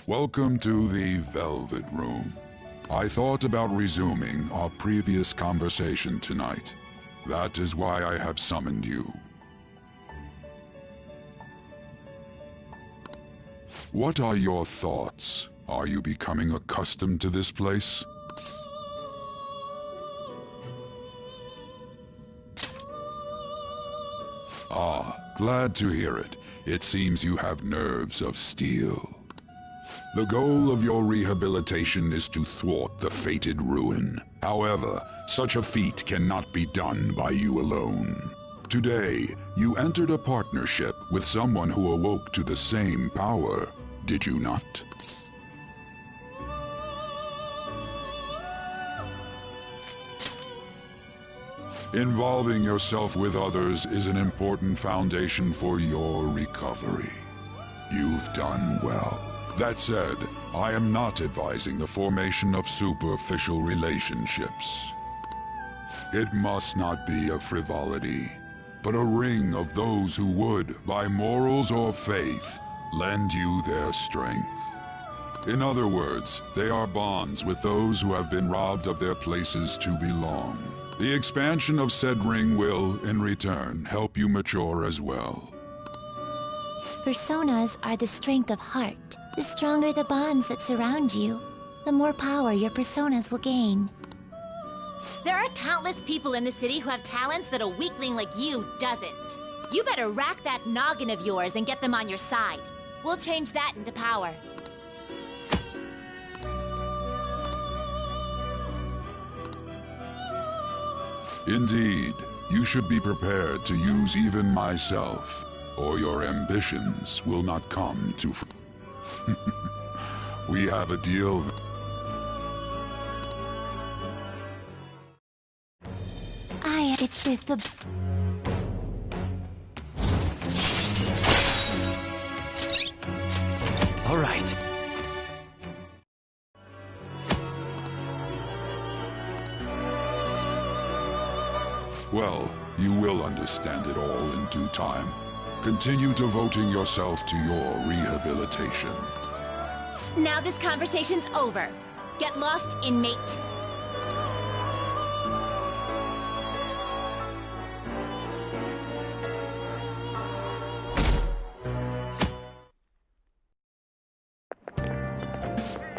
Welcome to the Velvet Room. I thought about resuming our previous conversation tonight. That is why I have summoned you. What are your thoughts? Are you becoming accustomed to this place? Ah, glad to hear it. It seems you have nerves of steel. The goal of your rehabilitation is to thwart the fated ruin. However, such a feat cannot be done by you alone. Today, you entered a partnership with someone who awoke to the same power, did you not? Involving yourself with others is an important foundation for your recovery. You've done well. That said, I am not advising the formation of superficial relationships. It must not be a frivolity, but a ring of those who would, by morals or faith, lend you their strength. In other words, they are bonds with those who have been robbed of their places to belong. The expansion of said ring will, in return, help you mature as well. Personas are the strength of heart. The stronger the bonds that surround you, the more power your personas will gain. There are countless people in the city who have talents that a weakling like you doesn't. You better rack that noggin of yours and get them on your side. We'll change that into power. Indeed, you should be prepared to use even myself, or your ambitions will not come to fruition. We have a deal. It's with the... All right. Well, You will understand it all in due time. Continue devoting yourself to your rehabilitation. Now this conversation's over. Get lost, inmate.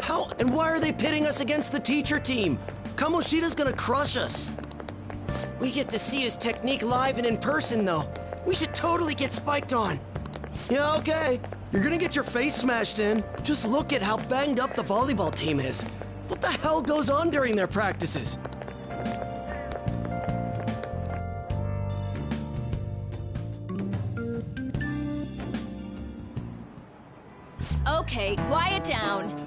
How and why are they pitting us against the teacher team? Kamoshida's gonna crush us. We get to see his technique live and in person, though. We should totally get spiked on. Yeah, okay. You're gonna get your face smashed in. Just look at how banged up the volleyball team is. What the hell goes on during their practices? Okay, quiet down.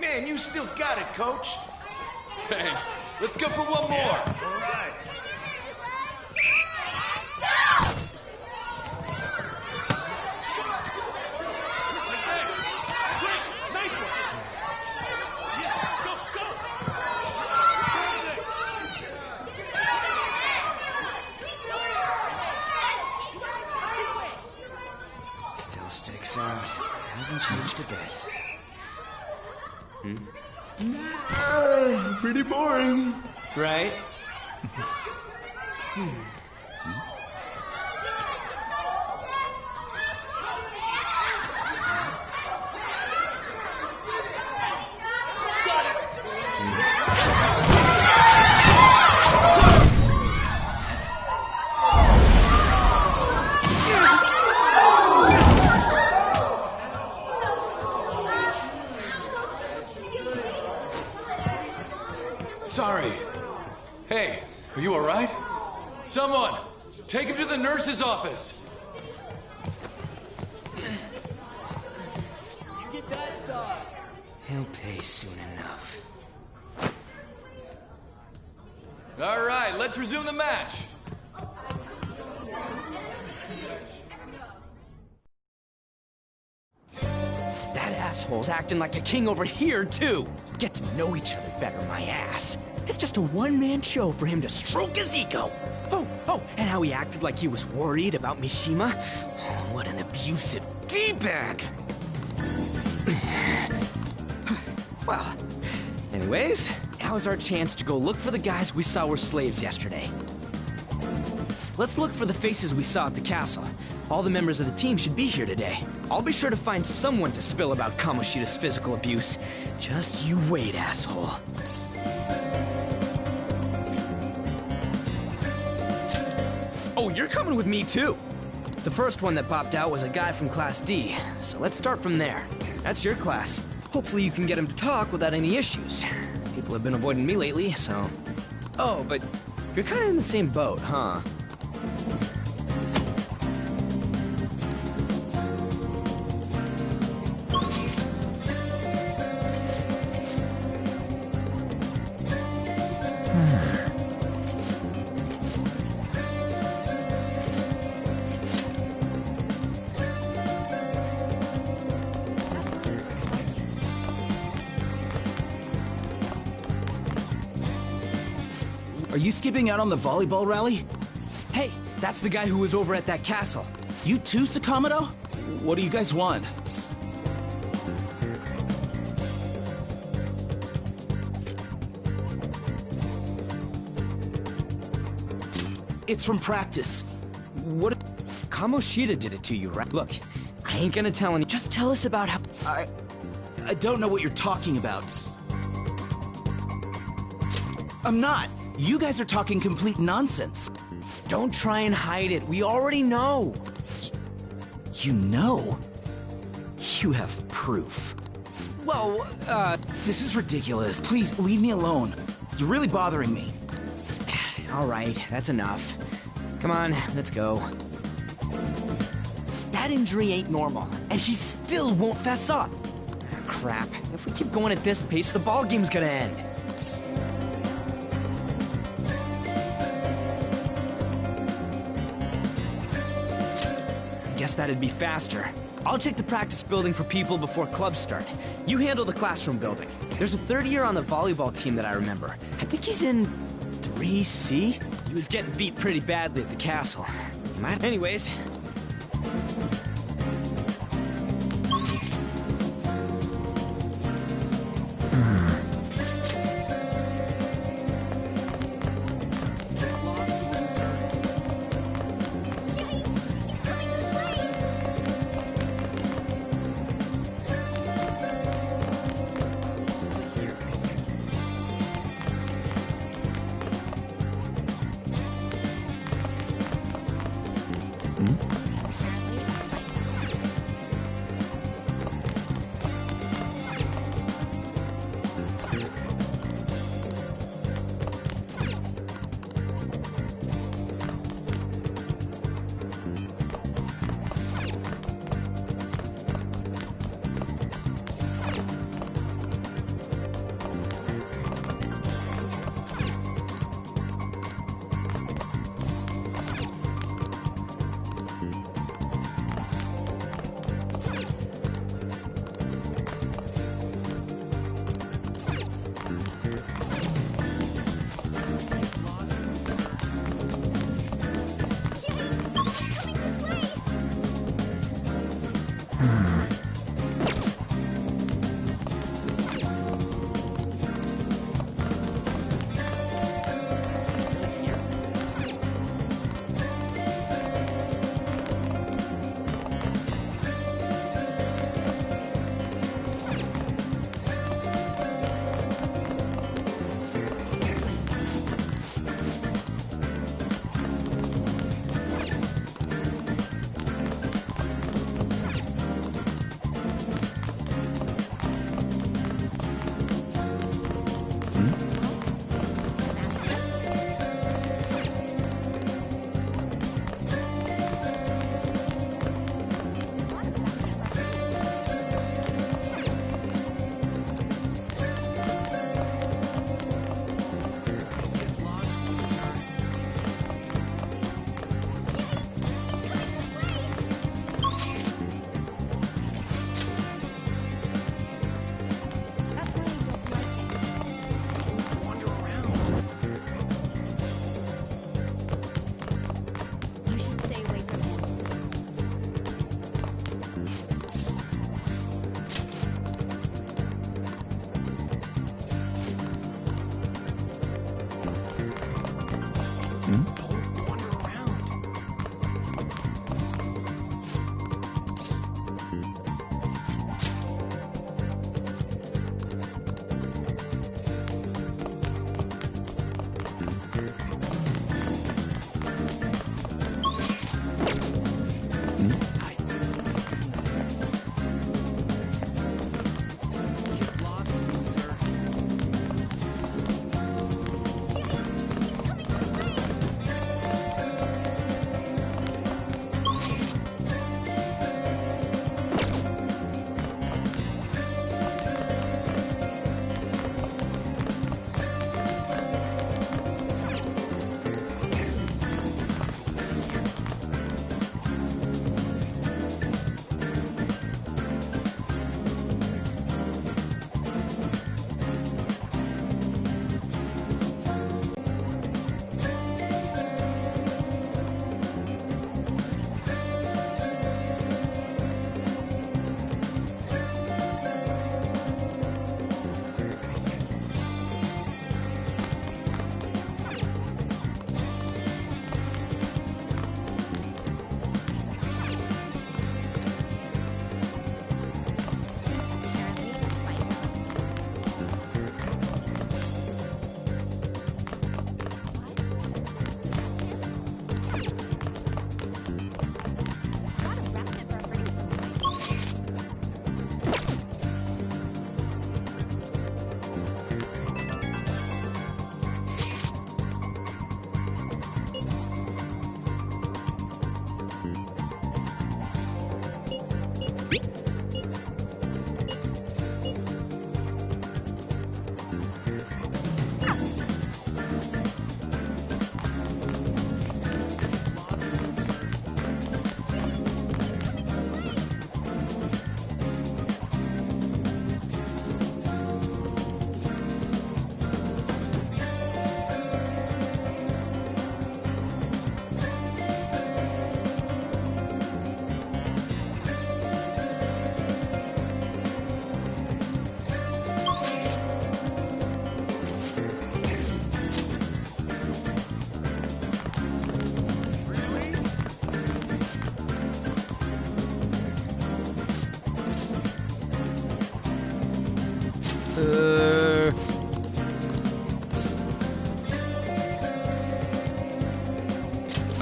Man, you still got it, Coach. Thanks. Let's go for one more. All right. Still sticks out. Hasn't changed a bit. Pretty boring. Right? Sorry. Hey, are you all right? Someone, take him to the nurse's office. Get that side. He'll pay soon enough. All right, let's resume the match. That asshole's acting like a king over here, too. Get to know each other better, my ass. It's just a one-man show for him to stroke his ego. Oh, and how he acted like he was worried about Mishima. Oh, what an abusive D-bag. Well, anyways, now's our chance to go look for the guys we saw were slaves yesterday. Let's look for the faces we saw at the castle. All the members of the team should be here today. I'll be sure to find someone to spill about Kamoshida's physical abuse. Just you wait, asshole. Oh, you're coming with me too. The first one that popped out was a guy from Class D, so let's start from there. That's your class. Hopefully you can get him to talk without any issues. People have been avoiding me lately, so... Oh, but you're kind of in the same boat, huh? Are you skipping out on the volleyball rally? Hey, that's the guy who was over at that castle. You too, Sakamoto? What do you guys want? It's from practice. What? Kamoshida did it to you, right? Look, I ain't gonna tell any. Just tell us about how. I don't know what you're talking about. I'm not. You guys are talking complete nonsense. Don't try and hide it. We already know. You know? You have proof. Well, This is ridiculous. Please, leave me alone. You're really bothering me. all right, that's enough. Come on, let's go. That injury ain't normal, and he still won't fess up. crap. If we keep going at this pace, the ball game's gonna end. I guess that'd be faster. I'll check the practice building for people before clubs start. You handle the classroom building. There's a third year on the volleyball team that I remember. I think he's in 3C? He was getting beat pretty badly at the castle. Anyways,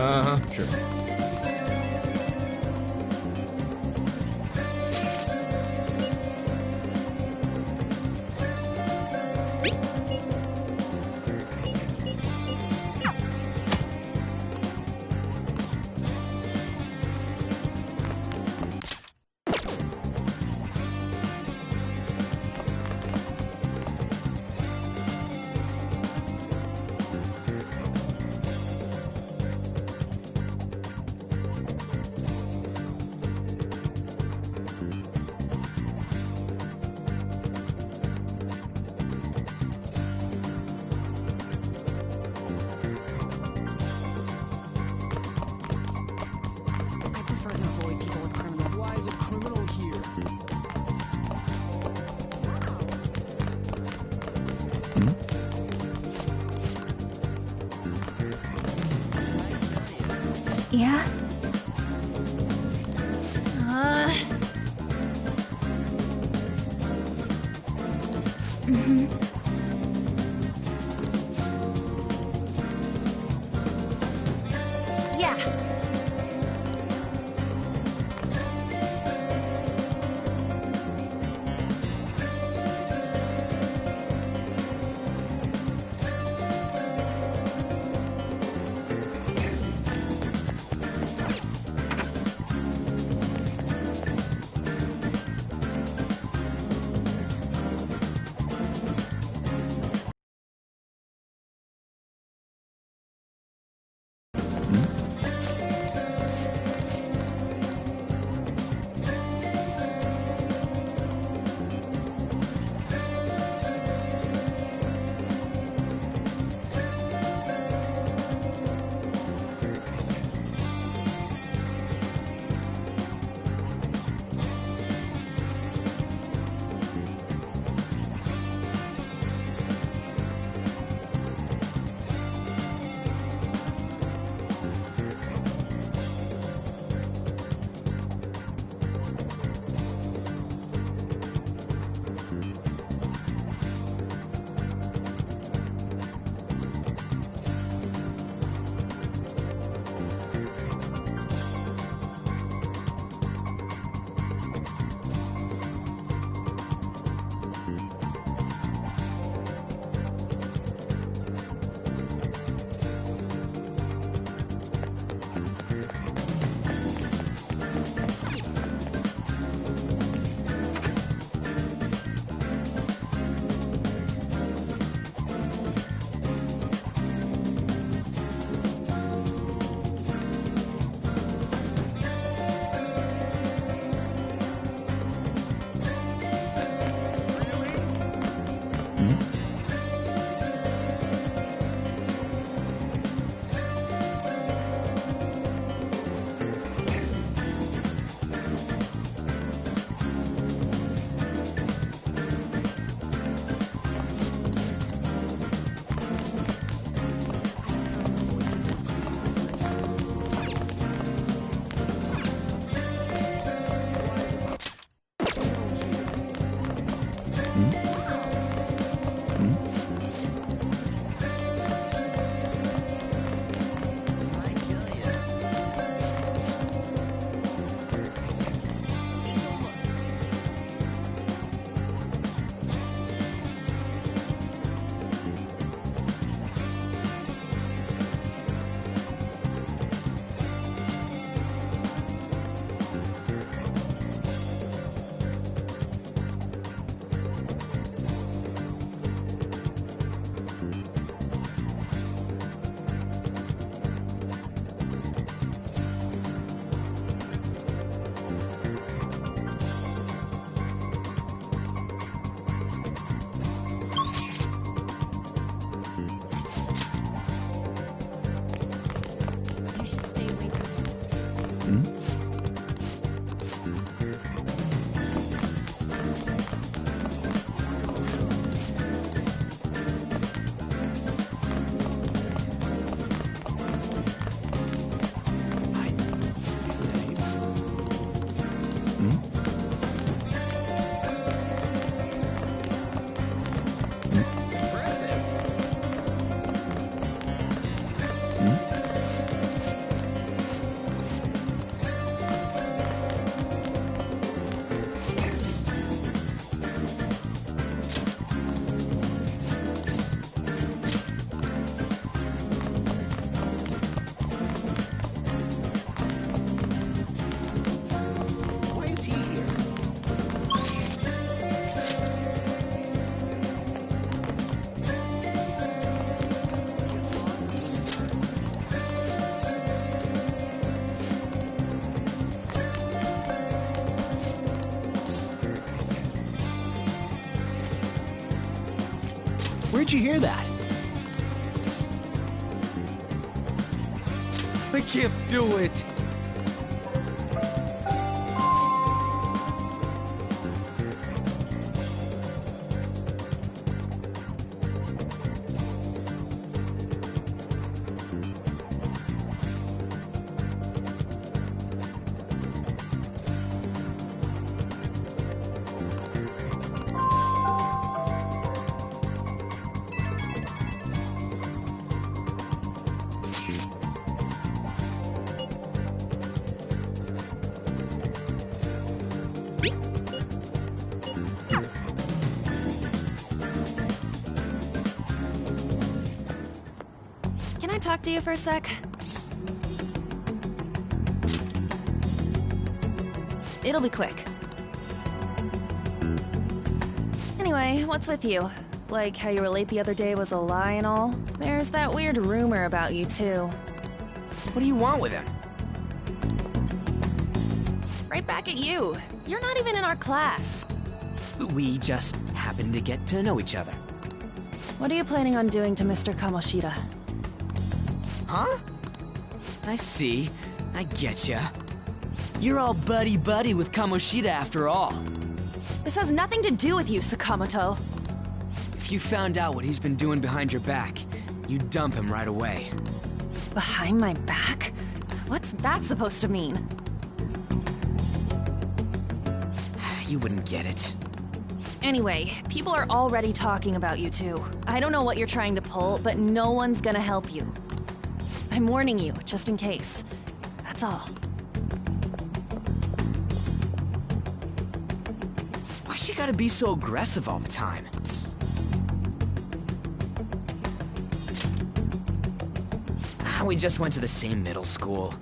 Sure. I prefer to avoid people with criminal. Why is a criminal here? Yeah? Yeah. Where'd you hear that? I can't do it. Can I talk to you for a sec? It'll be quick. Anyway, what's with you? Like how you were late the other day was a lie and all? There's that weird rumor about you too. What do you want with him? Right back at you. You're not even in our class. We just happened to get to know each other. What are you planning on doing to Mr. Kamoshida? Huh? I see. I getcha. You're all buddy-buddy with Kamoshida after all. This has nothing to do with you, Sakamoto. If you found out what he's been doing behind your back, you'd dump him right away. Behind my back? What's that supposed to mean? You wouldn't get it. Anyway, people are already talking about you two. I don't know what you're trying to pull, but no one's gonna help you. I'm warning you, just in case. That's all. Why she gotta be so aggressive all the time? We just went to the same middle school.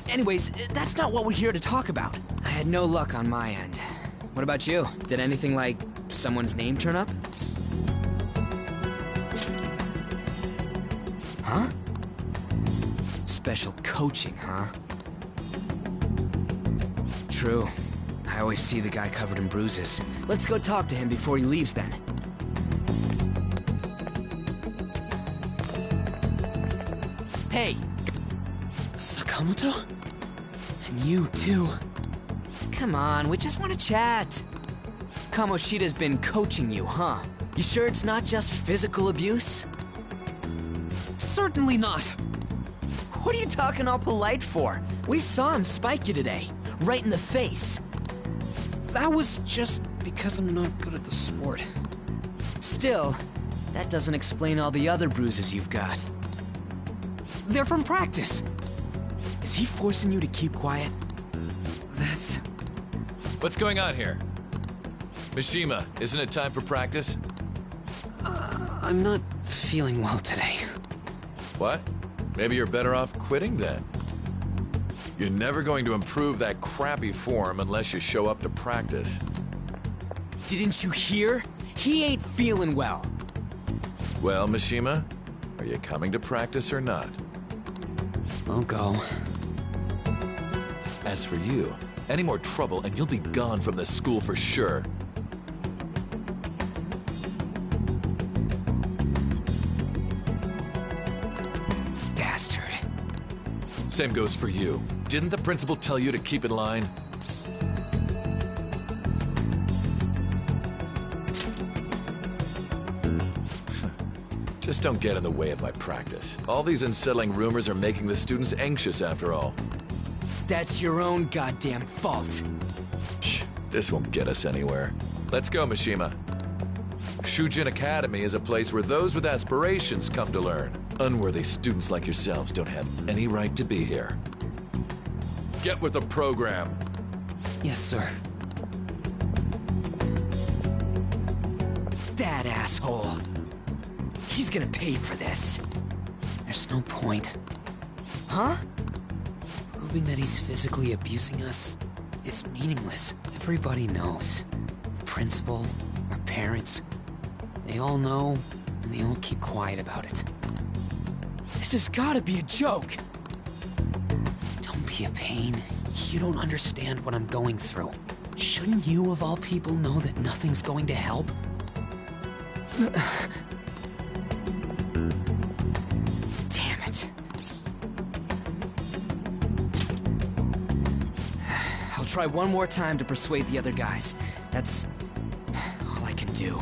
Anyways, that's not what we're here to talk about. I had no luck on my end. What about you? Did anything like someone's name turn up? Huh? Special coaching, huh? True. I always see the guy covered in bruises. Let's go talk to him before he leaves then. Hey! Sakamoto? And you too. Come on, we just want to chat. Kamoshida's been coaching you, huh? You sure it's not just physical abuse? Certainly not. What are you talking all polite for? We saw him spike you today, right in the face. That was just because I'm not good at the sport. Still, that doesn't explain all the other bruises you've got. They're from practice. Is he forcing you to keep quiet? That's... What's going on here? Mishima, isn't it time for practice? I'm not feeling well today. What? Maybe you're better off quitting then. You're never going to improve that crappy form unless you show up to practice. Didn't you hear? He ain't feeling well. Well, Mishima, are you coming to practice or not? I'll go. As for you, any more trouble and you'll be gone from this school for sure. Bastard. Same goes for you. Didn't the principal tell you to keep in line? Just don't get in the way of my practice. All these unsettling rumors are making the students anxious after all. That's your own goddamn fault. This won't get us anywhere. Let's go, Mishima. Shujin Academy is a place where those with aspirations come to learn. Unworthy students like yourselves don't have any right to be here. Get with the program. Yes, sir. That asshole. He's gonna pay for this. There's no point. Huh? Proving that he's physically abusing us is meaningless. Everybody knows. The principal, our parents, they all know, and they all keep quiet about it. This has gotta be a joke. Don't be a pain. You don't understand what I'm going through. Shouldn't you, of all people, know that nothing's going to help? try one more time to persuade the other guys. That's all I can do.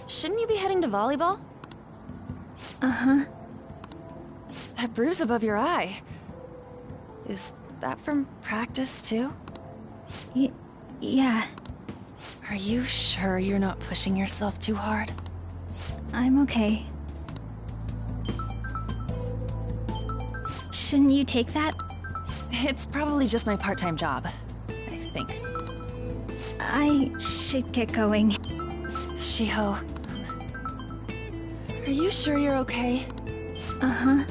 Shouldn't you be heading to volleyball? Uh-huh. That bruise above your eye. Is that from practice, too? Yeah. Are you sure you're not pushing yourself too hard? I'm okay. Shouldn't you take that? It's probably just my part-time job, I think. I should get going. Shiho. Are you sure you're okay? Uh-huh.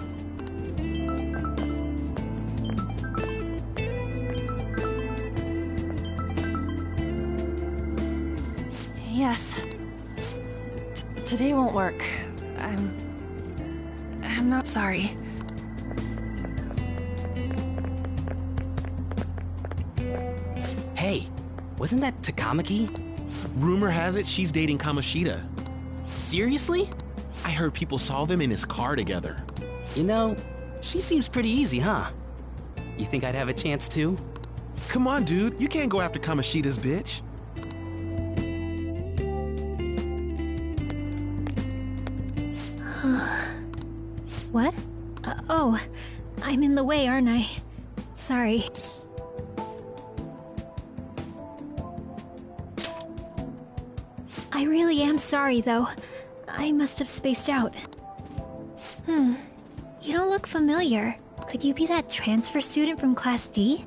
Yes. Today won't work. I'm not sorry. Hey, wasn't that Takamaki? Rumor has it she's dating Kamoshida. Seriously? I heard people saw them in his car together. You know, she seems pretty easy, huh? You think I'd have a chance too? Come on, dude. You can't go after Kamoshida's bitch. What? Oh, I'm in the way, aren't I? Sorry. I really am sorry, though. I must have spaced out. You don't look familiar. Could you be that transfer student from Class D?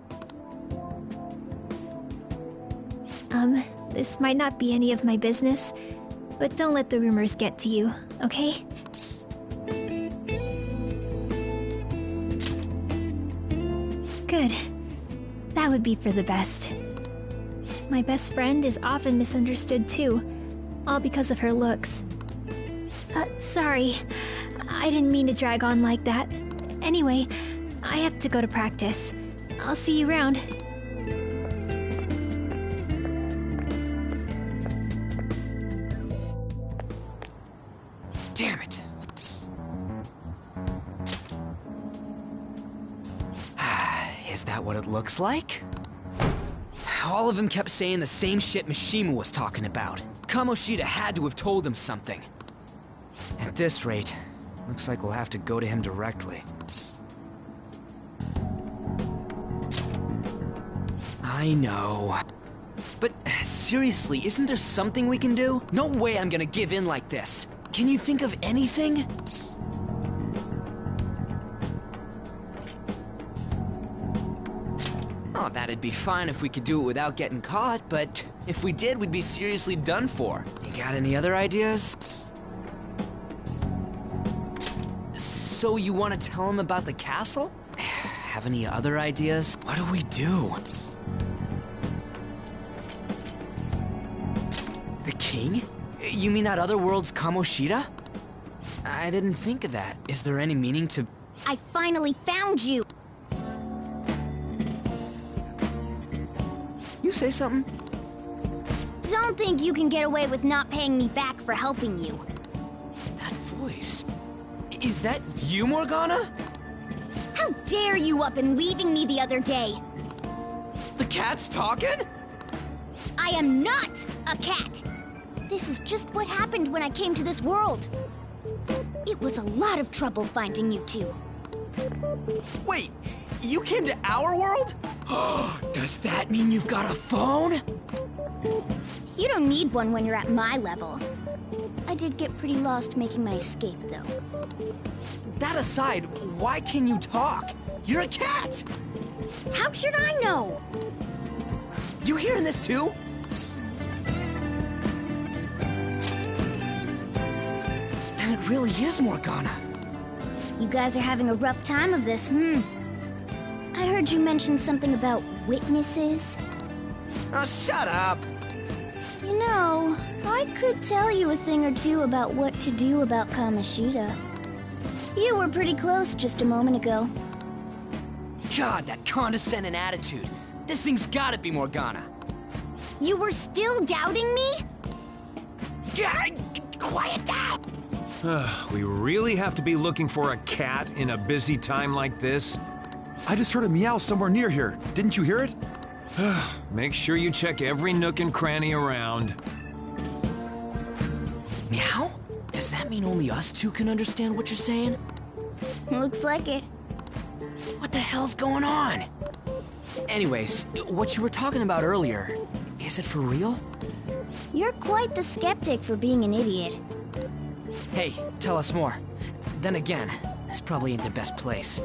This might not be any of my business, but don't let the rumors get to you, okay? Good. That would be for the best. My best friend is often misunderstood too, all because of her looks. Sorry. I didn't mean to drag on like that. Anyway, I have to go to practice. I'll see you around. Damn it. Is that what it looks like? All of them kept saying the same shit Mishima was talking about. Kamoshida had to have told him something. At this rate, looks like we'll have to go to him directly. I know. But seriously, isn't there something we can do? No way I'm gonna give in like this. Can you think of anything? Oh, that'd be fine if we could do it without getting caught, but if we did, we'd be seriously done for. You got any other ideas? So you want to tell him about the castle? Have any other ideas? What do we do? The king? You mean that other world's Kamoshida? I didn't think of that. Is there any meaning to... I finally found you! You say something? Don't think you can get away with not paying me back for helping you. That voice... Is that you, Morgana? How dare you up and leaving me the other day? The cat's talking? I am not a cat! This is just what happened when I came to this world. It was a lot of trouble finding you two. Wait, you came to our world? Does that mean you've got a phone? You don't need one when you're at my level. I did get pretty lost making my escape, though. That aside, why can you talk? You're a cat! How should I know? You hearing this too? Then it really is Morgana. You guys are having a rough time of this, I heard you mention something about witnesses. Oh, shut up! You know, I could tell you a thing or two about what to do about Kamoshida. You were pretty close just a moment ago. God, that condescending attitude. This thing's gotta be Morgana. You were still doubting me? Quiet down! We really have to be looking for a cat in a busy time like this? I just heard a meow somewhere near here. Didn't you hear it? Make sure you check every nook and cranny around. Meow? Does that mean only us two can understand what you're saying? Looks like it. What the hell's going on? Anyways, what you were talking about earlier, is it for real? You're quite the skeptic for being an idiot. Hey, tell us more. Then again, this probably ain't the best place.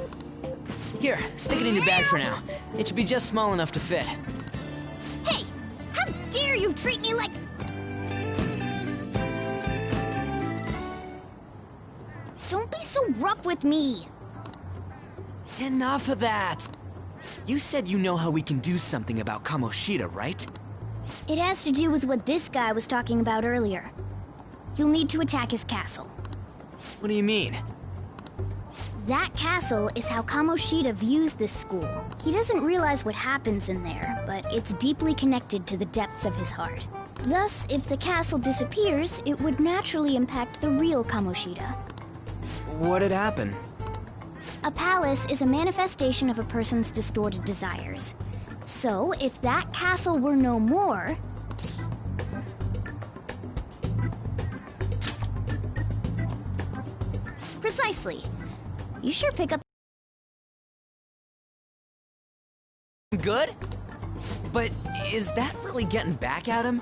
Here, stick it in your bag for now. It should be just small enough to fit. Hey! How dare you treat me like... Don't be so rough with me! Enough of that! You said you know how we can do something about Kamoshida, right? It has to do with what this guy was talking about earlier. You'll need to attack his castle. What do you mean? That castle is how Kamoshida views this school. He doesn't realize what happens in there, but it's deeply connected to the depths of his heart. Thus, if the castle disappears, it would naturally impact the real Kamoshida. What'd happen? A palace is a manifestation of a person's distorted desires. So, if that castle were no more... Precisely. You sure pick up... Good? But is that really getting back at him?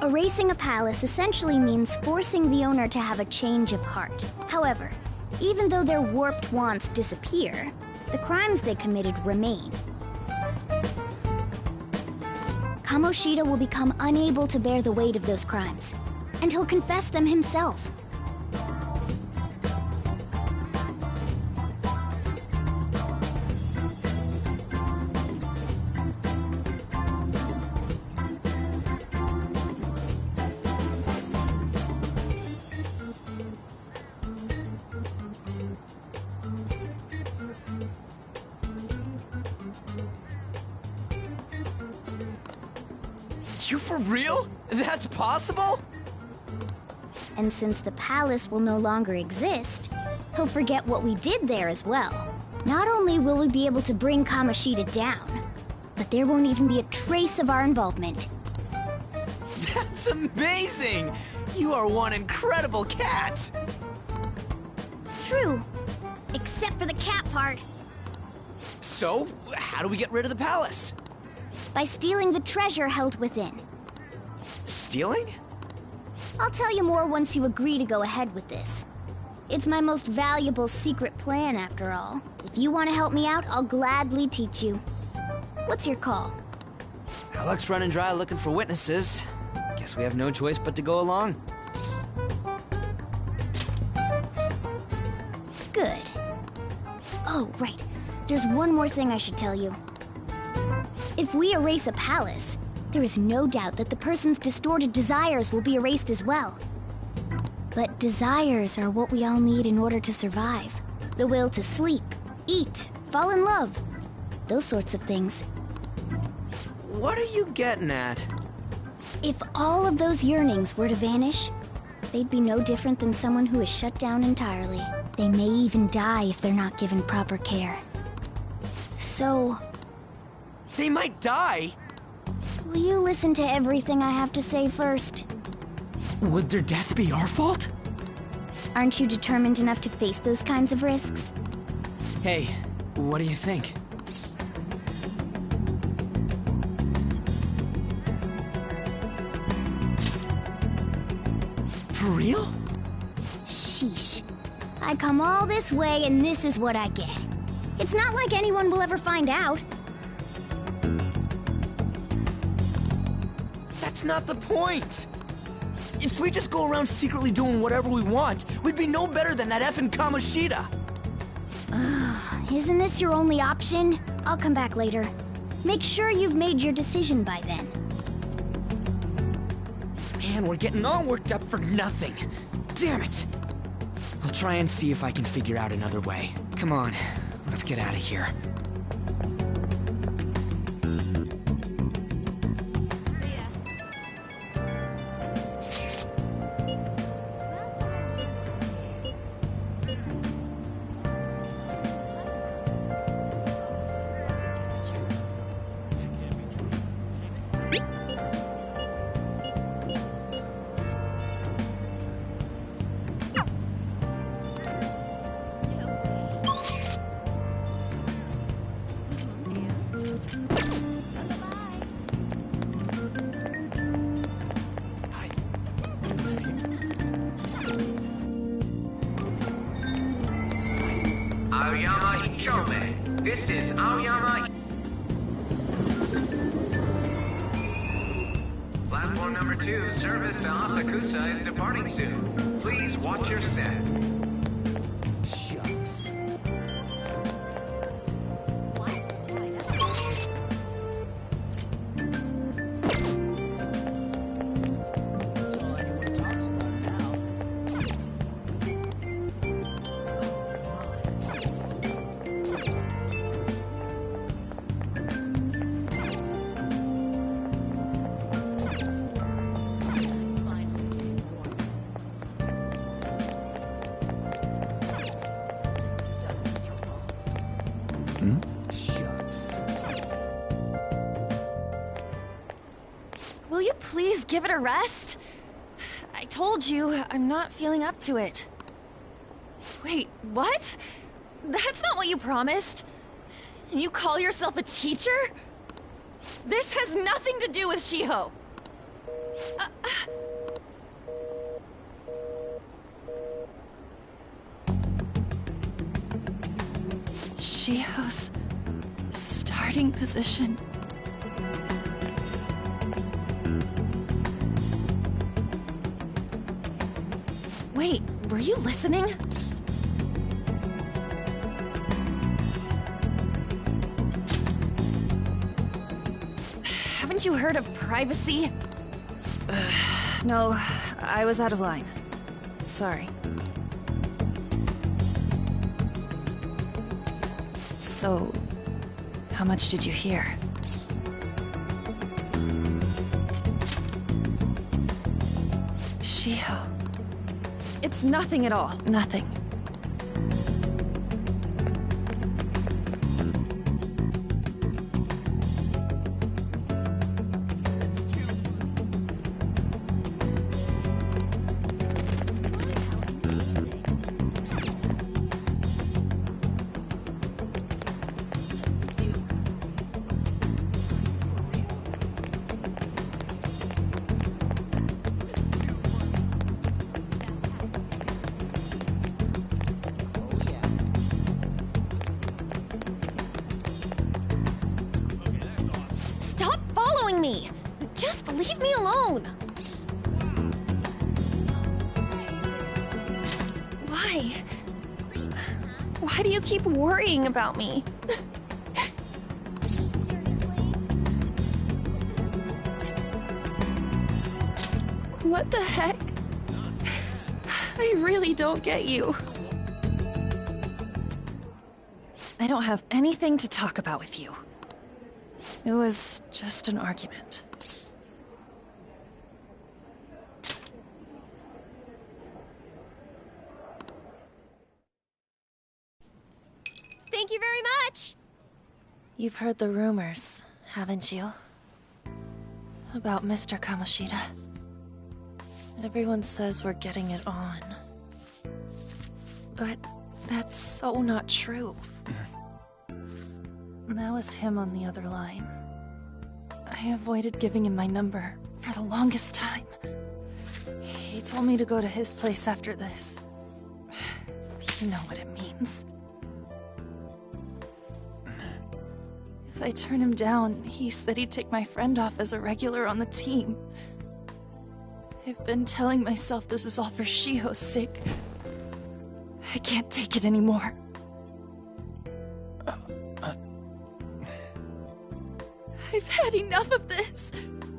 Erasing a palace essentially means forcing the owner to have a change of heart. However, even though their warped wants disappear, the crimes they committed remain. Kamoshida will become unable to bear the weight of those crimes, and he'll confess them himself. You for real? That's possible? And since the palace will no longer exist, he'll forget what we did there as well. Not only will we be able to bring Kamoshida down, but there won't even be a trace of our involvement. That's amazing! You are one incredible cat! True. Except for the cat part. So, how do we get rid of the palace? By stealing the treasure held within. Stealing? I'll tell you more once you agree to go ahead with this. It's my most valuable secret plan, after all. If you want to help me out, I'll gladly teach you. What's your call? Our luck's running dry looking for witnesses. Guess we have no choice but to go along. Good. Oh, right. There's one more thing I should tell you. If we erase a palace, there is no doubt that the person's distorted desires will be erased as well. But desires are what we all need in order to survive. The will to sleep, eat, fall in love. Those sorts of things. What are you getting at? If all of those yearnings were to vanish, they'd be no different than someone who is shut down entirely. They may even die if they're not given proper care. So... They might die? will you listen to everything I have to say first? Would their death be our fault? Aren't you determined enough to face those kinds of risks? Hey, what do you think? For real? Sheesh. I come all this way and this is what I get. It's not like anyone will ever find out. That's not the point! If we just go around secretly doing whatever we want, we'd be no better than that effing Kamoshida! Isn't this your only option? I'll come back later. Make sure you've made your decision by then. Man, we're getting all worked up for nothing. Damn it! I'll try and see if I can figure out another way. Come on, let's get out of here. Aoyama Ichome. This is Aoyama. Platform number 2, service to Asakusa is departing soon. Please watch your step. Shucks. Will you please give it a rest? I told you, I'm not feeling up to it. Wait, what? That's not what you promised. And you call yourself a teacher? This has nothing to do with Shiho. Shiho's starting position. Wait, were you listening? Haven't you heard of privacy? No, I was out of line. Sorry. So, how much did you hear? Shiho. It's nothing at all. Nothing. Me. Just leave me alone. Why? Why do you keep worrying about me? What the heck? I really don't get you. I don't have anything to talk about with you. It was just an argument. Thank you very much! You've heard the rumors, haven't you? About Mr. Kamoshida. Everyone says we're getting it on. But that's so not true. That was him on the other line. I avoided giving him my number for the longest time. He told me to go to his place after this. You know what it means. If I turn him down, he said he'd take my friend off as a regular on the team. I've been telling myself this is all for Shiho's sake. I can't take it anymore. I've had enough of this.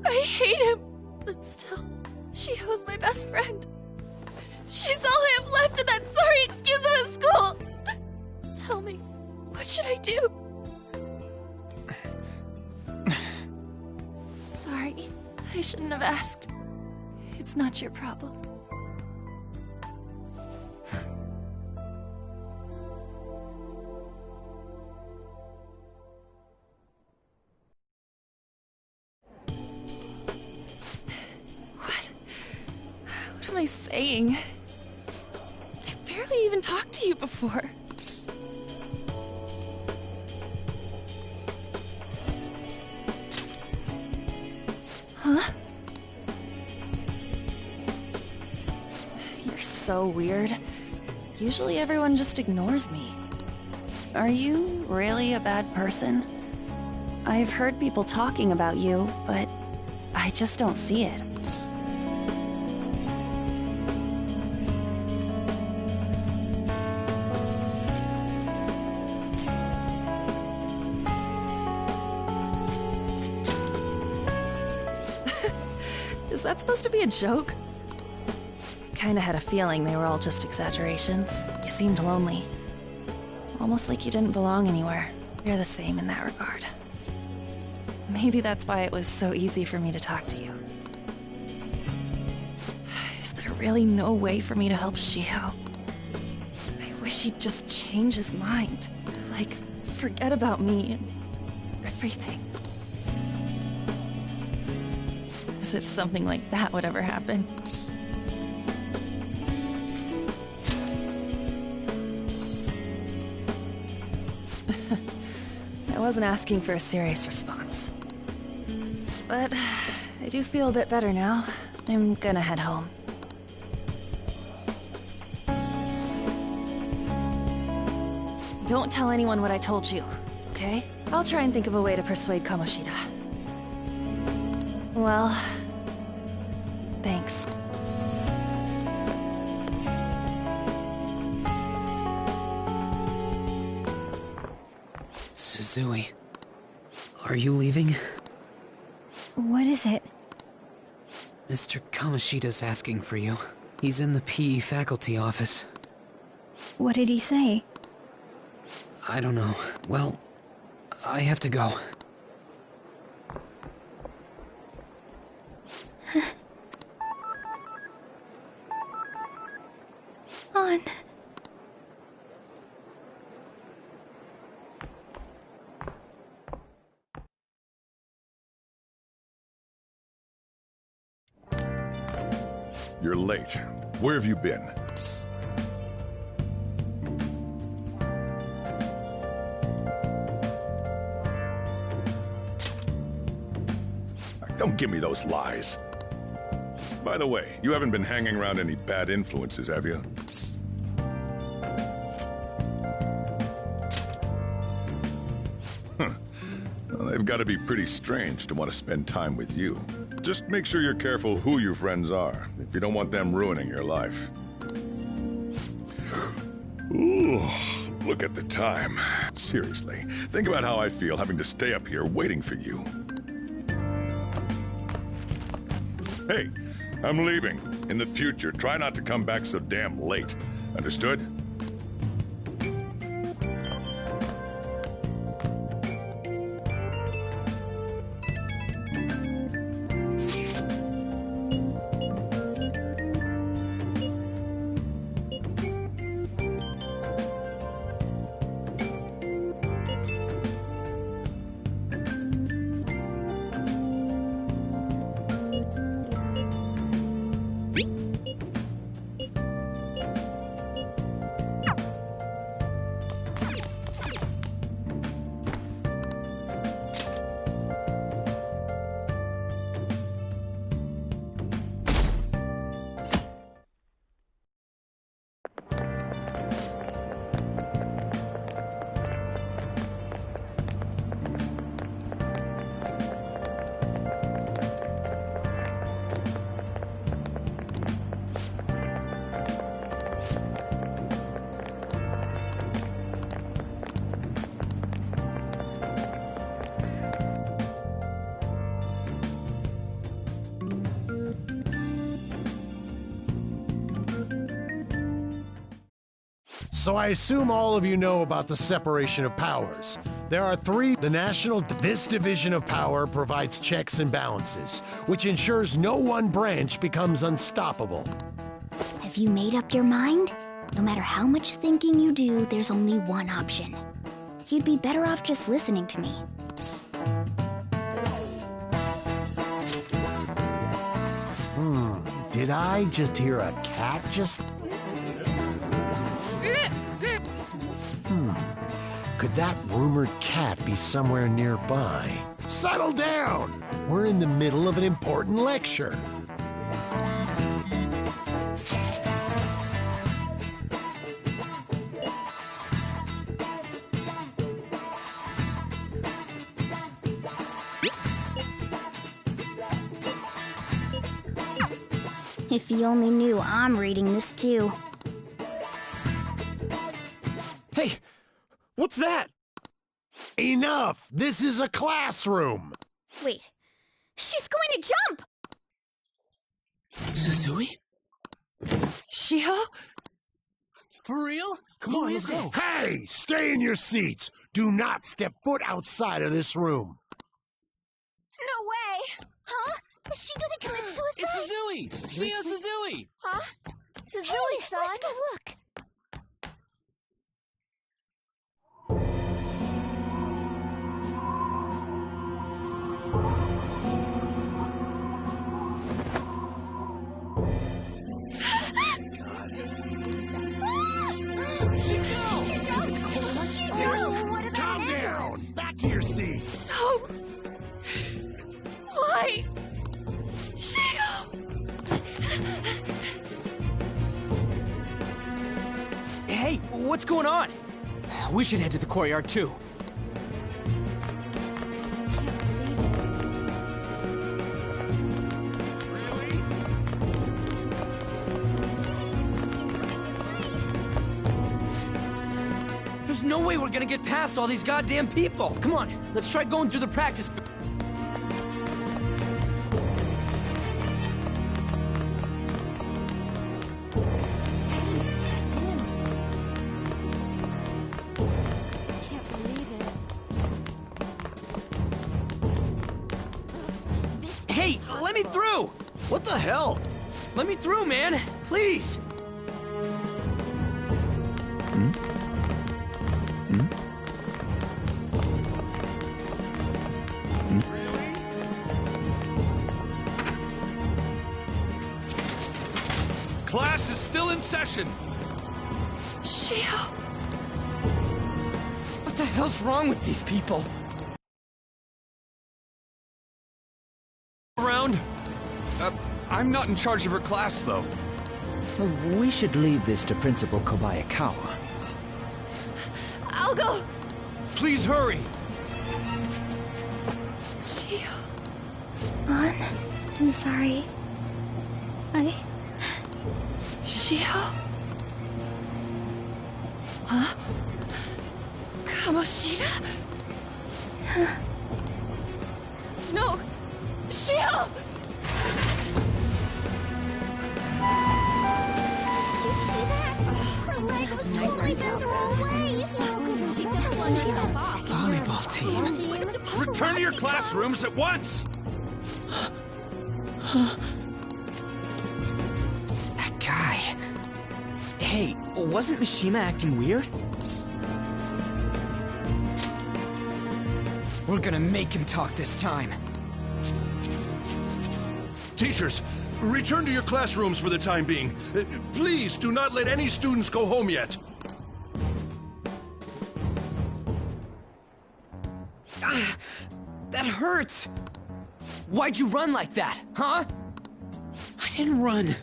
I hate him. But still, Shiho's my best friend. She's all I have left in that sorry excuse of a school. Tell me, what should I do? Sorry, I shouldn't have asked. It's not your problem. What am I saying? I've barely even talked to you before. Huh? You're so weird. Usually everyone just ignores me. Are you really a bad person? I've heard people talking about you, but I just don't see it. Is that supposed to be a joke? I kinda had a feeling they were all just exaggerations. You seemed lonely. Almost like you didn't belong anywhere. You're the same in that regard. Maybe that's why it was so easy for me to talk to you. Is there really no way for me to help Shiho? I wish he'd just change his mind. Like, forget about me and everything. As if something like that would ever happen. I wasn't asking for a serious response. But I do feel a bit better now. I'm gonna head home. Don't tell anyone what I told you, okay? I'll try and think of a way to persuade Kamoshida. Well, thanks. Suzui, are you leaving? What is it? Mr. Kamoshida's asking for you. He's in the PE faculty office. What did he say? I don't know. Well, I have to go. On. You're late. Where have you been? Don't give me those lies. By the way, you haven't been hanging around any bad influences, have you? Huh. Well, they've got to be pretty strange to want to spend time with you. Just make sure you're careful who your friends are, if you don't want them ruining your life. Ooh, look at the time. Seriously, think about how I feel having to stay up here waiting for you. Hey, I'm leaving. In the future, try not to come back so damn late. Understood? So I assume all of you know about the separation of powers. There are three. This division of power provides checks and balances, which ensures no one branch becomes unstoppable. Have you made up your mind? No matter how much thinking you do, there's only one option. You'd be better off just listening to me. Did I just hear a cat just... Could that rumored cat be somewhere nearby? Settle down! We're in the middle of an important lecture. If you only knew I'm reading this too. Hey! What's that? Enough! This is a classroom! Wait, she's going to jump! Suzui? Shiho? For real? Come on, let's go. Hey! Stay in your seats! Do not step foot outside of this room! No way! Huh? Is she gonna commit suicide? It's Suzui! Shio Suzui! Huh? Suzui-san? Let's go look! Calm down! Back to your seats! No! Why? Shio! Hey, what's going on? We should head to the courtyard too. There's no way we're gonna get past all these goddamn people! Come on, let's try going through the practice. Hey, let me through! What the hell? Let me through, man! Please! Class is still in session. Shio! What the hell's wrong with these people? Around? I'm not in charge of her class, though. We should leave this to Principal Kobayakawa. I'll go! Please hurry! Shio... Ann, I'm sorry. Shio? Huh? Kamoshida? No! Shio! Volleyball team. Return to your classrooms at once! That guy. Hey, wasn't Mishima acting weird? We're gonna make him talk this time. Teachers, return to your classrooms for the time being. Please do not let any students go home yet. That hurts! Why'd you run like that, huh? I didn't run.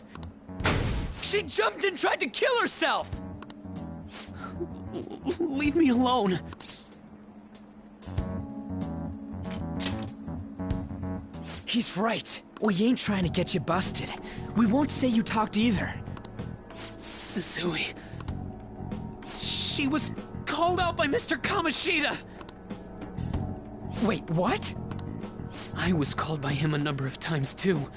She jumped and tried to kill herself! Leave me alone. He's right. We ain't trying to get you busted. We won't say you talked either. Suzui. She was called out by Mr. Kamoshida! Wait, what? I was called by him a number of times too.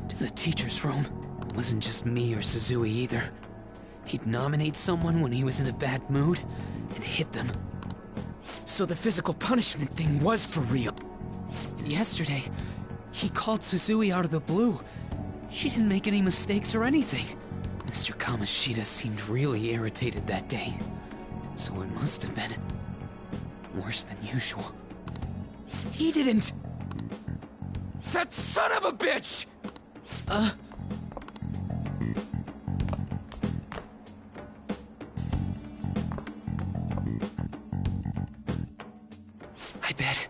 To the teacher's room. It wasn't just me or Suzui either. He'd nominate someone when he was in a bad mood and hit them. So the physical punishment thing was for real. And yesterday, he called Suzui out of the blue. She didn't make any mistakes or anything. Mr. Kamoshida seemed really irritated that day. So it must have been worse than usual. He didn't... That son of a bitch! I bet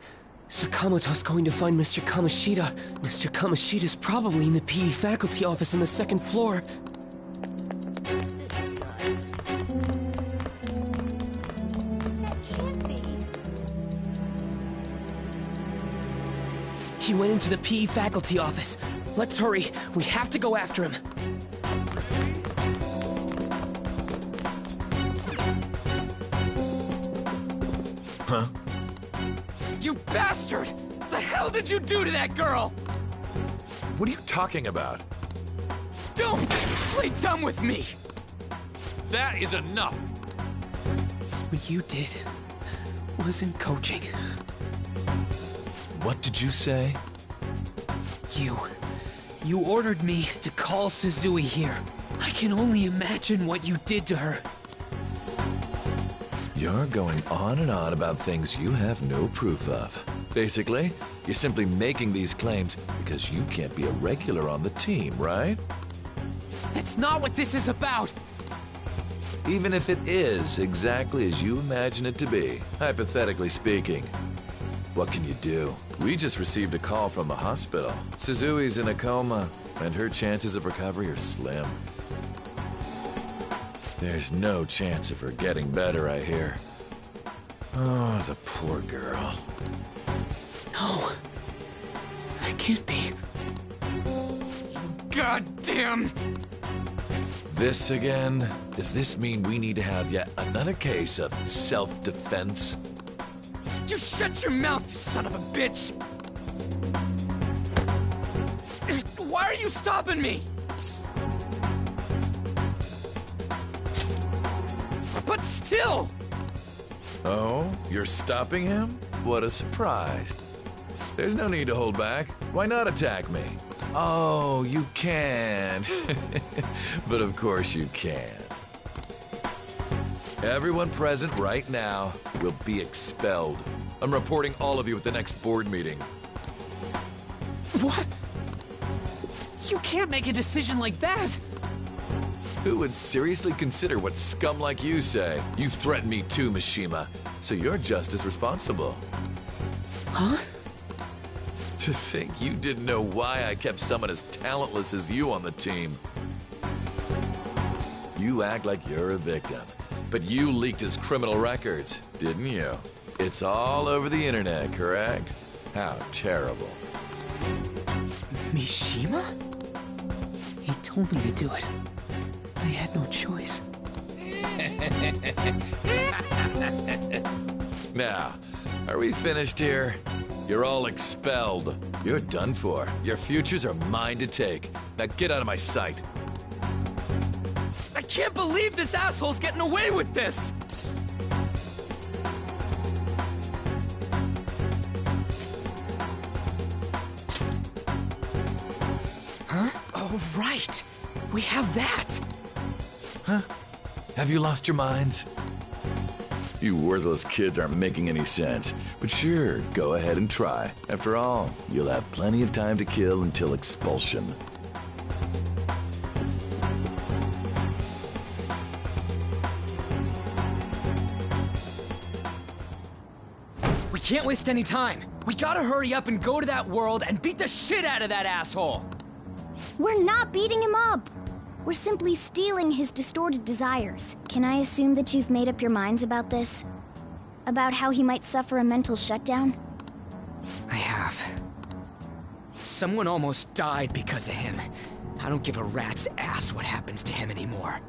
Sakamoto's going to find Mr. Kamoshida. Mr. Kamoshida's probably in the PE faculty office on the second floor. He went into the PE faculty office. Let's hurry. We have to go after him. Huh? You bastard! The hell did you do to that girl? What are you talking about? Don't play dumb with me! That is enough! What you did wasn't coaching. What did you say? You ordered me to call Suzui here. I can only imagine what you did to her. You're going on and on about things you have no proof of. Basically, you're simply making these claims because you can't be a regular on the team, right? That's not what this is about! Even if it is exactly as you imagine it to be, hypothetically speaking. What can you do? We just received a call from the hospital. Suzui's in a coma, and her chances of recovery are slim. There's no chance of her getting better, I hear. Oh, the poor girl. No. That can't be. Goddamn! This again? Does this mean we need to have yet another case of self-defense? You shut your mouth, you son of a bitch! Why are you stopping me? But still! Oh, you're stopping him? What a surprise. There's no need to hold back. Why not attack me? Oh, you can. But of course you can. Everyone present right now will be expelled. I'm reporting all of you at the next board meeting. What? You can't make a decision like that! Who would seriously consider what scum like you say? You threatened me too, Mishima, so you're just as responsible. Huh? To think you didn't know why I kept someone as talentless as you on the team. You act like you're a victim, but you leaked his criminal records, didn't you? It's all over the internet, correct? How terrible. Mishima? He told me to do it. I had no choice. Now, are we finished here? You're all expelled. You're done for. Your futures are mine to take. Now get out of my sight. I can't believe this asshole's getting away with this! Right! We have that! Huh? Have you lost your minds? You worthless kids aren't making any sense. But sure, go ahead and try. After all, you'll have plenty of time to kill until expulsion. We can't waste any time. We gotta hurry up and go to that world and beat the shit out of that asshole! We're not beating him up! We're simply stealing his distorted desires. Can I assume that you've made up your minds about this? About how he might suffer a mental shutdown? I have. Someone almost died because of him. I don't give a rat's ass what happens to him anymore.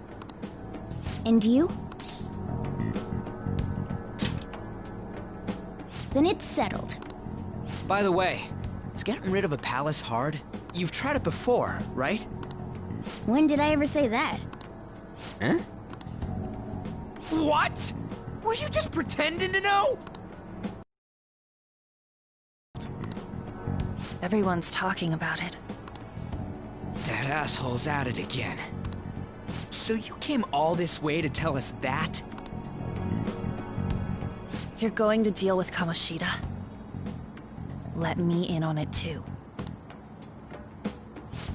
And you? Then it's settled. By the way, is getting rid of a palace hard? You've tried it before, right? When did I ever say that? Huh? What? Were you just pretending to know? Everyone's talking about it. That asshole's at it again. So you came all this way to tell us that? If you're going to deal with Kamoshida, let me in on it too.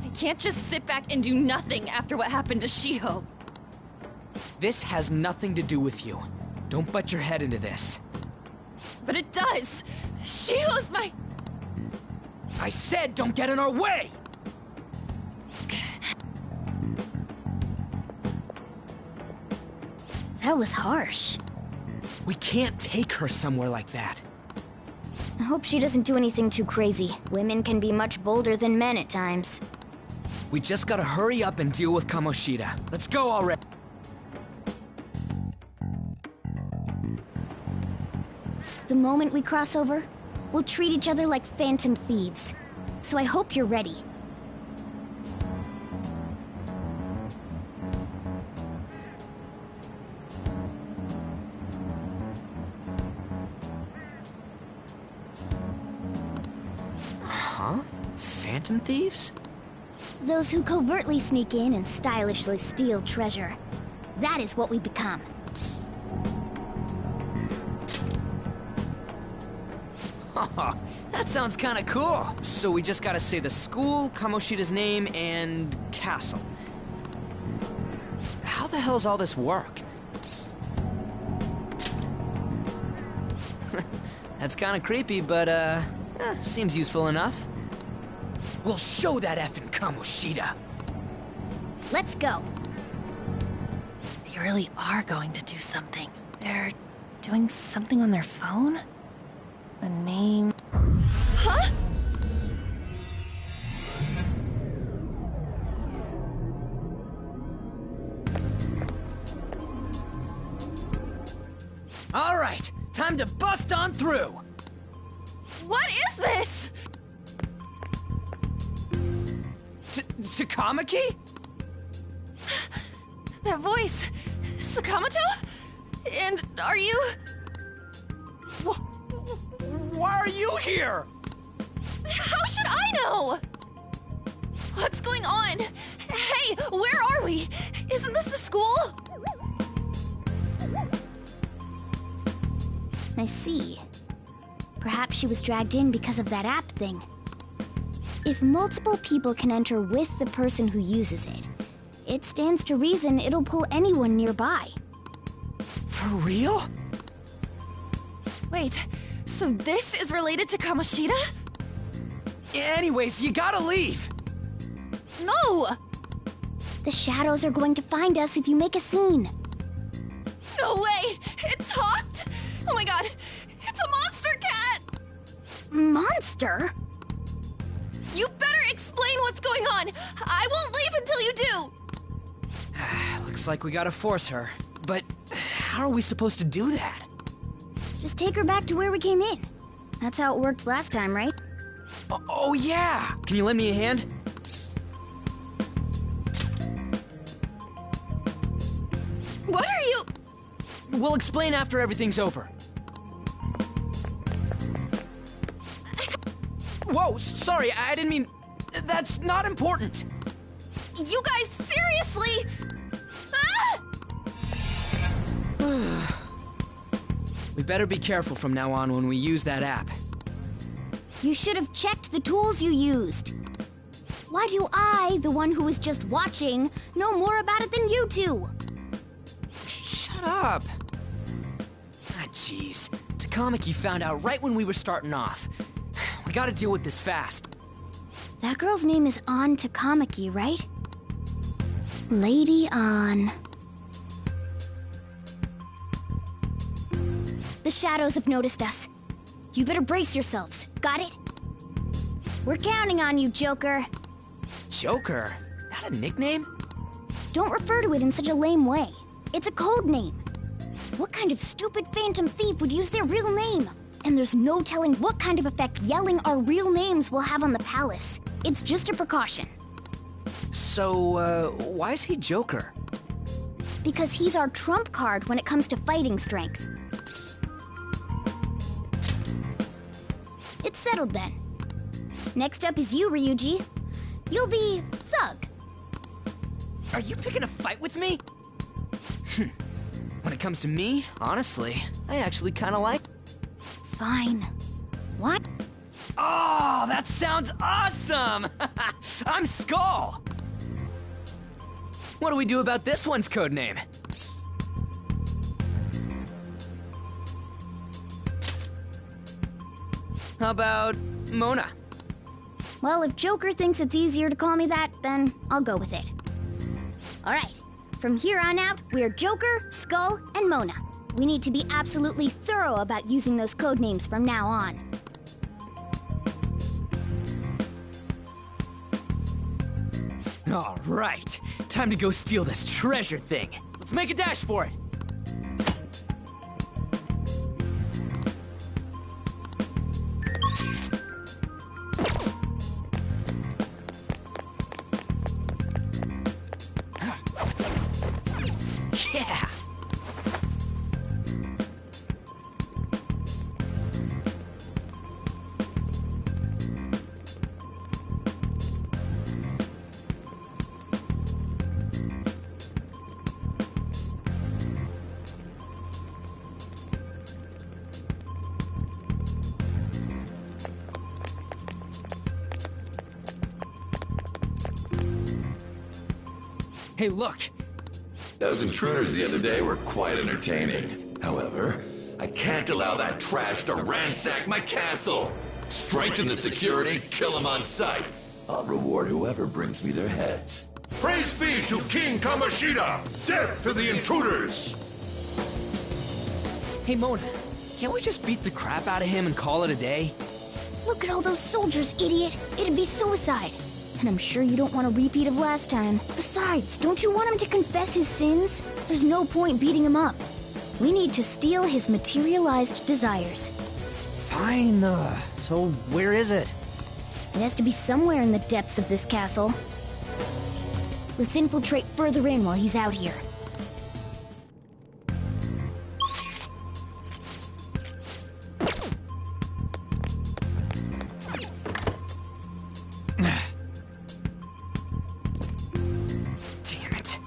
I can't just sit back and do nothing after what happened to Shiho. This has nothing to do with you. Don't butt your head into this. But it does! Shiho's my... I said don't get in our way! That was harsh. We can't take her somewhere like that. I hope she doesn't do anything too crazy. Women can be much bolder than men at times. We just gotta hurry up and deal with Kamoshida. Let's go already. The moment we cross over, we'll treat each other like phantom thieves. So I hope you're ready. Huh? Phantom thieves? Those who covertly sneak in and stylishly steal treasure. That is what we become. That sounds kinda cool. So we just gotta say the school, Kamoshida's name, and castle. How the hell's all this work? That's kinda creepy, but seems useful enough. We'll show that effing Kamoshida. Let's go. They really are going to do something. They're doing something on their phone? A name... Huh? All right, time to bust on through. What is this? Takamaki? That voice... Sakamoto? And are you... Why are you here? How should I know? What's going on? Hey, where are we? Isn't this the school? I see. Perhaps she was dragged in because of that app thing. If multiple people can enter with the person who uses it, it stands to reason it'll pull anyone nearby. For real? Wait, so this is related to Kamoshida? Anyways, you gotta leave! No! The shadows are going to find us if you make a scene. No way! It talked? Oh my god, it's a monster cat! Monster? You better explain what's going on! I won't leave until you do! Looks like we gotta force her. But how are we supposed to do that? Just take her back to where we came in. That's how it worked last time, right? Oh yeah! Can you lend me a hand? What are you... We'll explain after everything's over. Whoa, sorry, I didn't mean... That's not important. You guys, seriously? We better be careful from now on when we use that app. You should have checked the tools you used. Why do I, the one who was just watching, know more about it than you two? Shut up. Ah, jeez. Takamaki found out right when we were starting off. We gotta deal with this fast. That girl's name is An Takamaki, right? Lady An. The shadows have noticed us. You better brace yourselves. Got it? We're counting on you, Joker. Joker? That a nickname? Don't refer to it in such a lame way. It's a code name. What kind of stupid phantom thief would use their real name? And there's no telling what kind of effect yelling our real names will have on the palace. It's just a precaution. So, why is he Joker? Because he's our trump card when it comes to fighting strength. It's settled then. Next up is you, Ryuji. You'll be Thug. Are you picking a fight with me? When it comes to me, honestly, I actually kind of like... Fine. What? Oh, that sounds awesome! I'm Skull! What do we do about this one's codename? How about Mona? Well, if Joker thinks it's easier to call me that, then I'll go with it. Alright, from here on out, we're Joker, Skull, and Mona. We need to be absolutely thorough about using those codenames from now on. All right, time to go steal this treasure thing. Let's make a dash for it. Yeah. Hey, look! Those intruders the other day were quite entertaining. However, I can't allow that trash to ransack my castle! Strengthen the security, kill them on sight. I'll reward whoever brings me their heads. Praise be to King Kamoshida! Death to the intruders! Hey, Mona, can't we just beat the crap out of him and call it a day? Look at all those soldiers, idiot! It'd be suicide! And I'm sure you don't want a repeat of last time. Besides, don't you want him to confess his sins? There's no point beating him up. We need to steal his materialized desires. Fine, so where is it? It has to be somewhere in the depths of this castle. Let's infiltrate further in while he's out here. Damn it.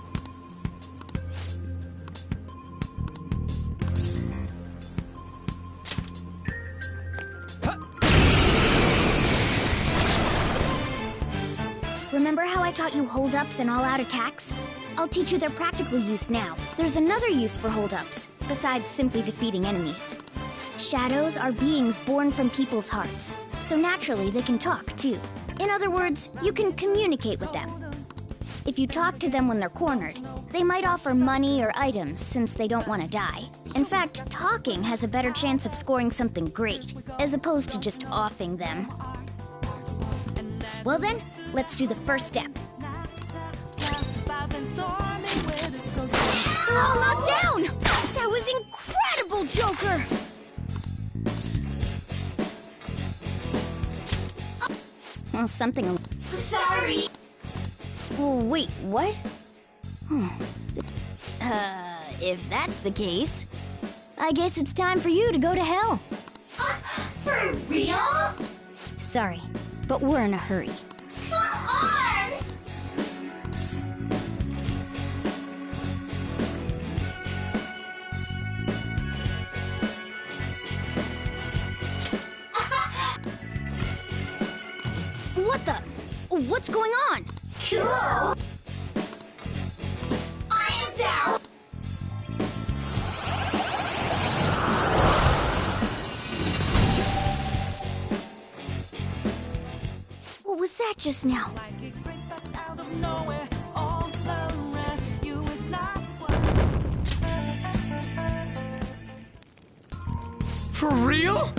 Remember how I taught you hold-ups and all-out attacks? I'll teach you their practical use now. There's another use for hold-ups, besides simply defeating enemies. Shadows are beings born from people's hearts, so naturally they can talk, too. In other words, you can communicate with them. If you talk to them when they're cornered, they might offer money or items since they don't want to die. In fact, talking has a better chance of scoring something great, as opposed to just offing them. Well then, let's do the first step. Oh, knocked down! That was incredible, Joker! Well, something... Sorry! Oh, wait, what? If that's the case, I guess it's time for you to go to hell. For real? Sorry, but we're in a hurry. Come on! What the? What's going on? Cool! I am down! What was that just now? For real?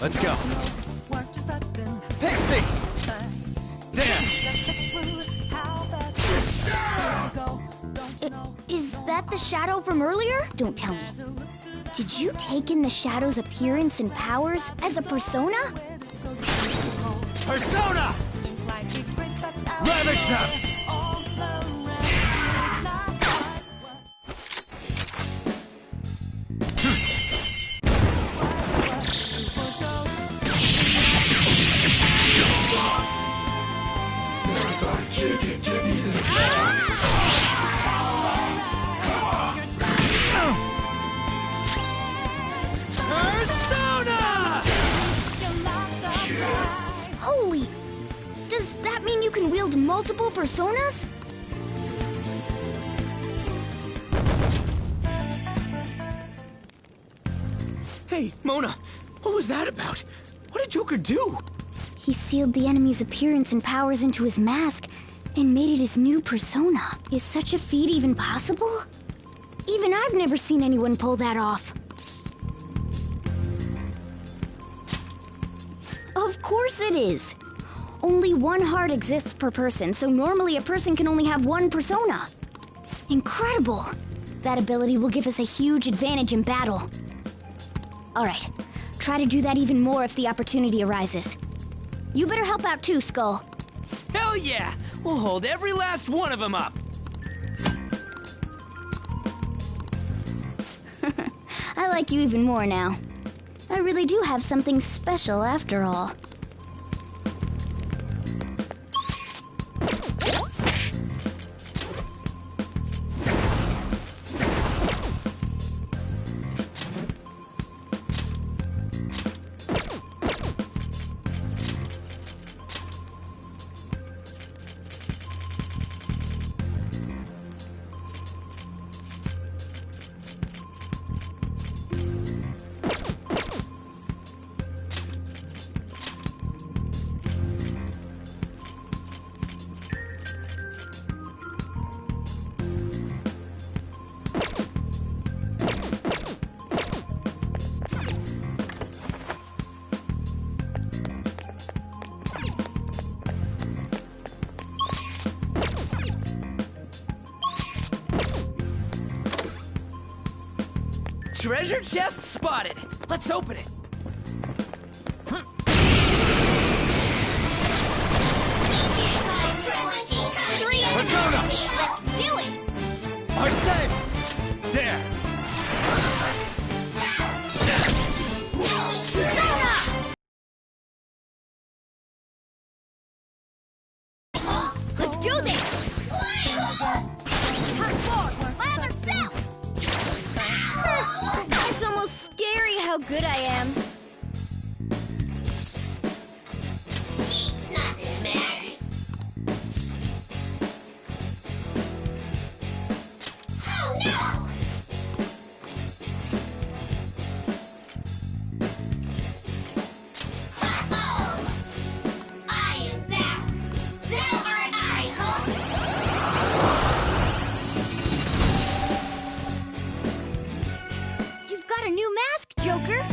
Let's go. Pixie! There! Is that the shadow from earlier? Don't tell me. Did you take in the shadow's appearance and powers as a persona? Persona! Ravage them! Holy! Does that mean you can wield multiple personas? Hey, Mona, what was that about? What did Joker do? He sealed the enemy's appearance and powers into his mask and made it his new persona. Is such a feat even possible? Even I've never seen anyone pull that off. Of course it is. Only one heart exists per person, so normally a person can only have one persona. Incredible! That ability will give us a huge advantage in battle. Alright, try to do that even more if the opportunity arises. You better help out too, Skull. Hell yeah! We'll hold every last one of them up! I like you even more now. I really do have something special after all. Treasure chest spotted! Let's open it! Persona! Let's do it! Arsene! There! Let's do this! Come forward! Lather self! It's almost scary how good I am. Nothing matters. Oh no! Uh-oh! I am there! Thou art I, hope! You've got a new mask, Joker!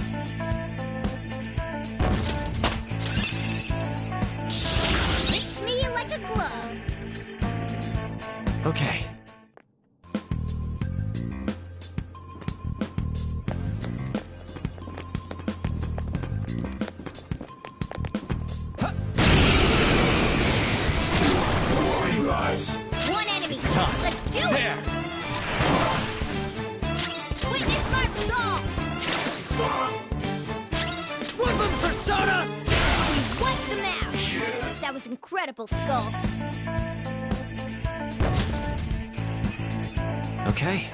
was incredible, Skull. Okay.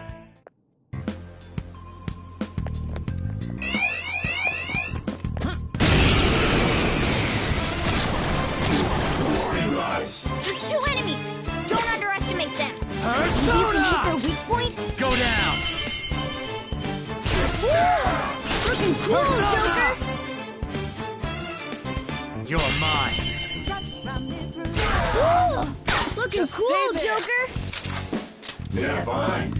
There's two enemies! Don't underestimate them! Persona! You can hit their weak point? Go down! Looking cool, Joker! You're mine. Woo! Looking Just cool, stay there. Joker! Yeah, fine.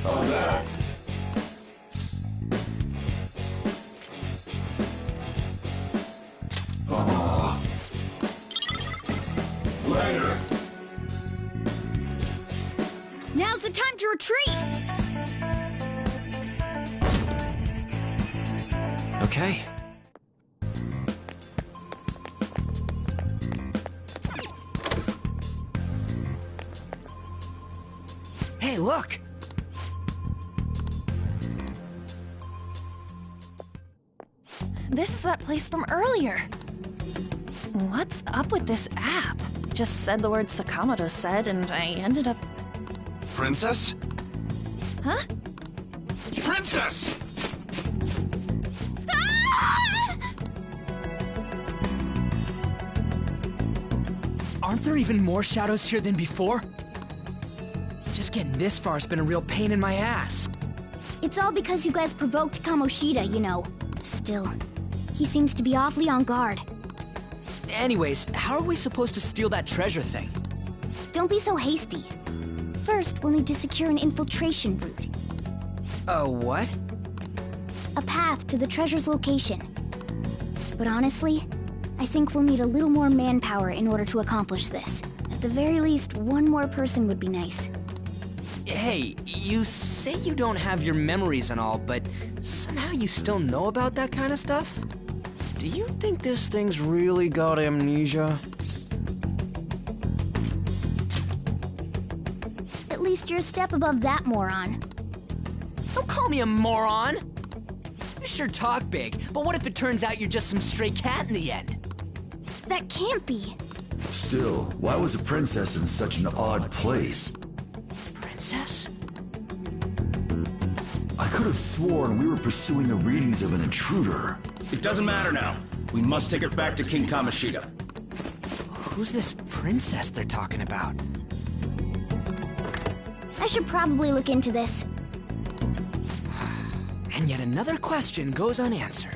How's that? Later. Now's the time to retreat! Okay. Hey, look! This is that place from earlier. What's up with this app? Just said the word Sakamoto said, and I ended up... Princess? Huh? Princess! Aren't there even more shadows here than before? Just getting this far has been a real pain in my ass. It's all because you guys provoked Kamoshida, you know. Still, he seems to be awfully on guard. Anyways, how are we supposed to steal that treasure thing? Don't be so hasty. First, we'll need to secure an infiltration route. What? A path to the treasure's location. But honestly, I think we'll need a little more manpower in order to accomplish this. At the very least, one more person would be nice. Hey, you say you don't have your memories and all, but somehow you still know about that kind of stuff? Do you think this thing's really got amnesia? At least you're a step above that moron. Don't call me a moron! You sure talk big, but what if it turns out you're just some stray cat in the end? That can't be. Still, why was a princess in such an odd place? Princess? I could have sworn we were pursuing the readings of an intruder. It doesn't matter now. We must take it back to King Kamoshida. Who's this princess they're talking about? I should probably look into this. And yet another question goes unanswered.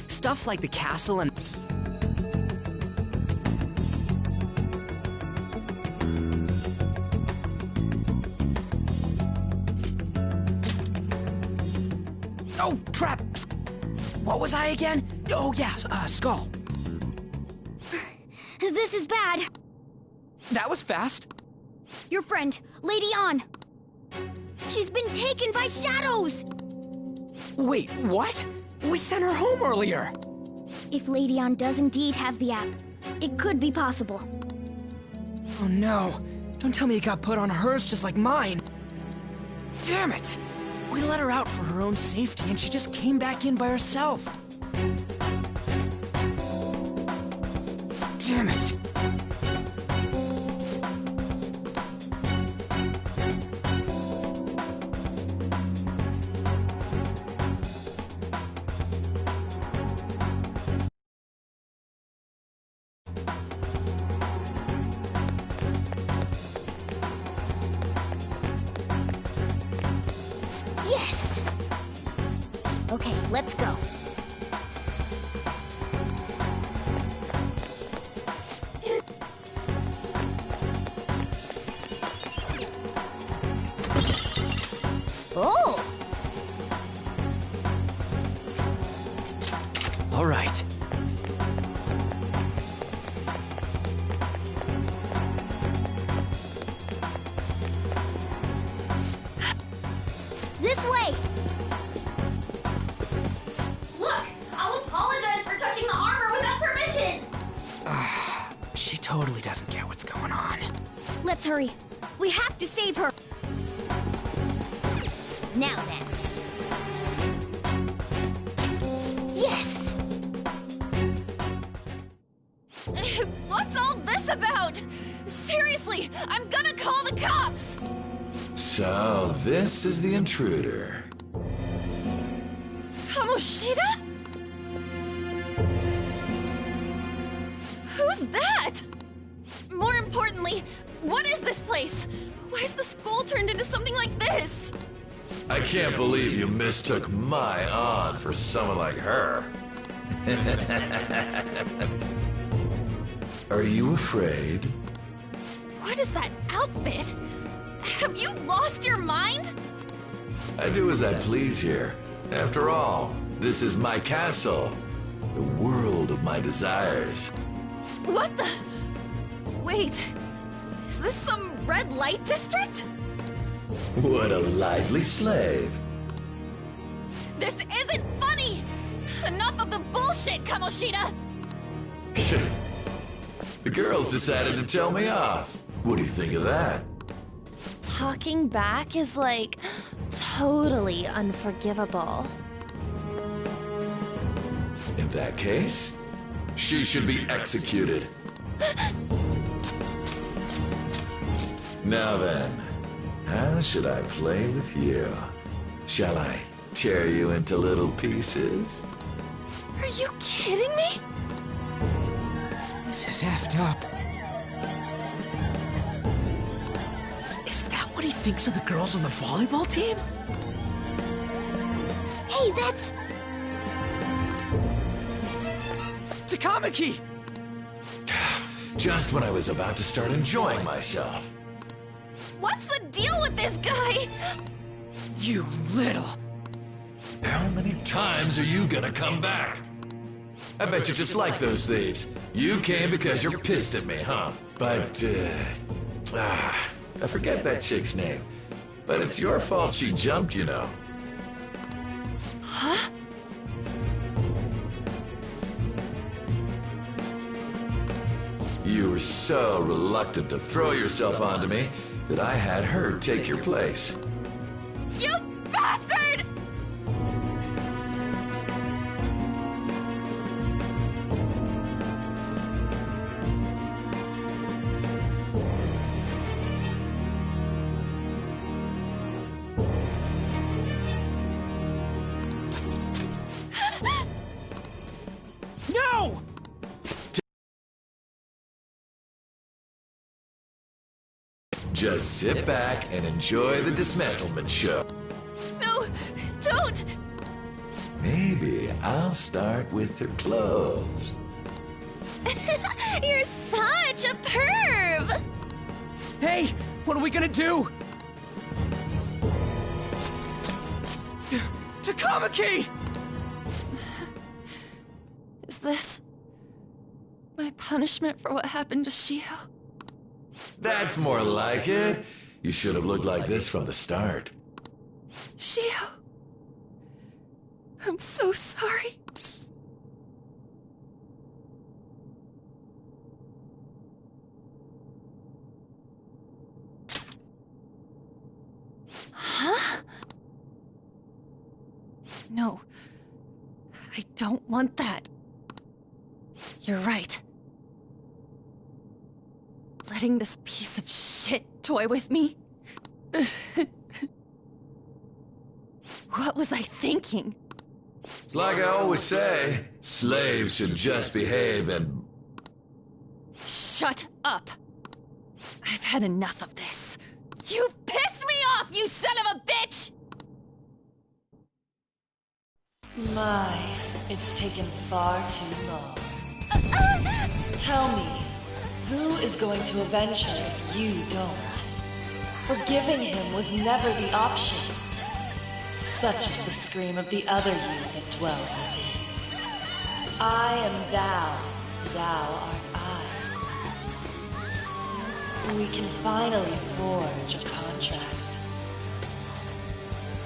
Stuff like the castle and... Oh, crap! What was I again? Oh, yeah, Skull. This is bad. That was fast. Your friend, Lady An. She's been taken by shadows! Wait, what? We sent her home earlier. If Lady An does indeed have the app, it could be possible. Oh no. Don't tell me it got put on hers just like mine. Damn it! We let her out for her own safety and she just came back in by herself. Damn it. Yes! Okay, let's go. Oh! All right. This way! Look! I'll apologize for touching the armor without permission! She totally doesn't get what's going Let's hurry. We have to save her. Now then. Yes! What's all this about? Seriously, I'm gonna call the cops! So, this is the intruder. Kamoshida? Who's that? More importantly, what is this place? Why is the school turned into something like this? I can't believe you mistook my aunt for someone like her. Are you afraid? What is that outfit? Have you lost your mind? I do as I please here. After all, this is my castle. The world of my desires. What the? Wait, is this some red light district? What a lively slave. This isn't funny! Enough of the bullshit, Kamoshida! The girls decided to tell me off. What do you think of that? Talking back is like totally unforgivable. In that case, she should be executed. Now then, how should I play with you? Shall I tear you into little pieces? Are you kidding me? This is effed up. Is that what he thinks of the girls on the volleyball team? Hey, that's... Takamaki! Just when I was about to start enjoying myself. What's the deal with this guy? You little... How many times are you gonna come back? I bet you just like those thieves. You came because you're pissed at me, huh? But, I forget that chick's name. But it's your fault she jumped, you know. Huh? You were so reluctant to throw yourself onto me that I had her take your place. You bastard! No! Just sit back and enjoy the dismantlement show. No, don't! Maybe I'll start with her clothes. You're such a perv! Hey, what are we gonna do? Takamaki! Is this my punishment for what happened to Shio? That's more like it. You should have looked like this from the start. Shio, I'm so sorry. Huh? No, I don't want that. You're right. Letting this piece of shit toy with me? What was I thinking? It's like I always say, slaves should just behave and... Shut up! I've had enough of this. You've pissed me off, you son of a bitch! My, it's taken far too long. Tell me, who is going to avenge her if you don't? Forgiving him was never the option. Such is the scream of the other you that dwells within. I am thou, thou art I. We can finally forge a contract.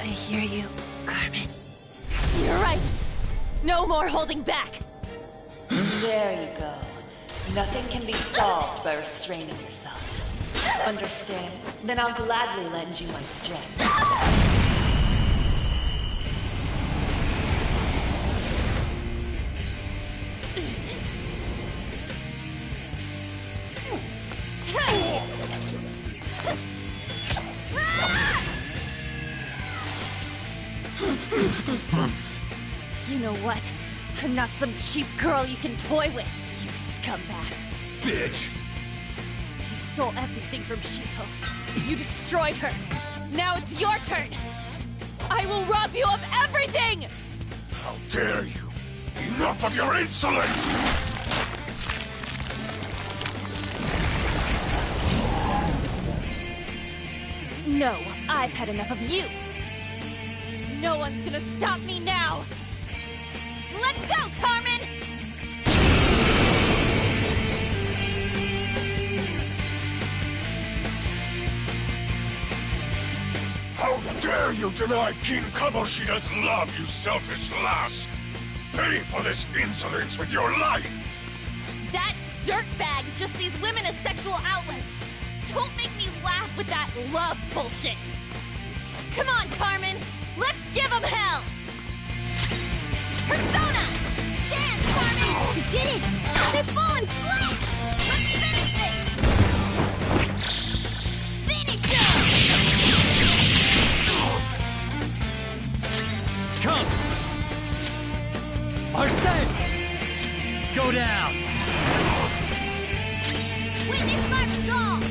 I hear you, Carmen. You're right! No more holding back! There you go. Nothing can be solved by restraining yourself. Understand? Then I'll gladly lend you my strength. You know what? I'm not some cheap girl you can toy with, you scumbag. Bitch! You stole everything from Shiko. You destroyed her. Now it's your turn. I will rob you of everything! How dare you! Enough of your insolence! No, I've had enough of you. No one's gonna stop me now. Let's go, Carmen! How dare you deny King Kamoshida's love, you selfish lass! Pay for this insolence with your life! That dirtbag just sees women as sexual outlets. Don't make me laugh with that love bullshit. Come on, Carmen. Let's give him hell! Persona! Dance, Carmen! You did it! They've fallen flat! Let's finish this! Finish him! Come! Arsene! Go down! Witness my resolve!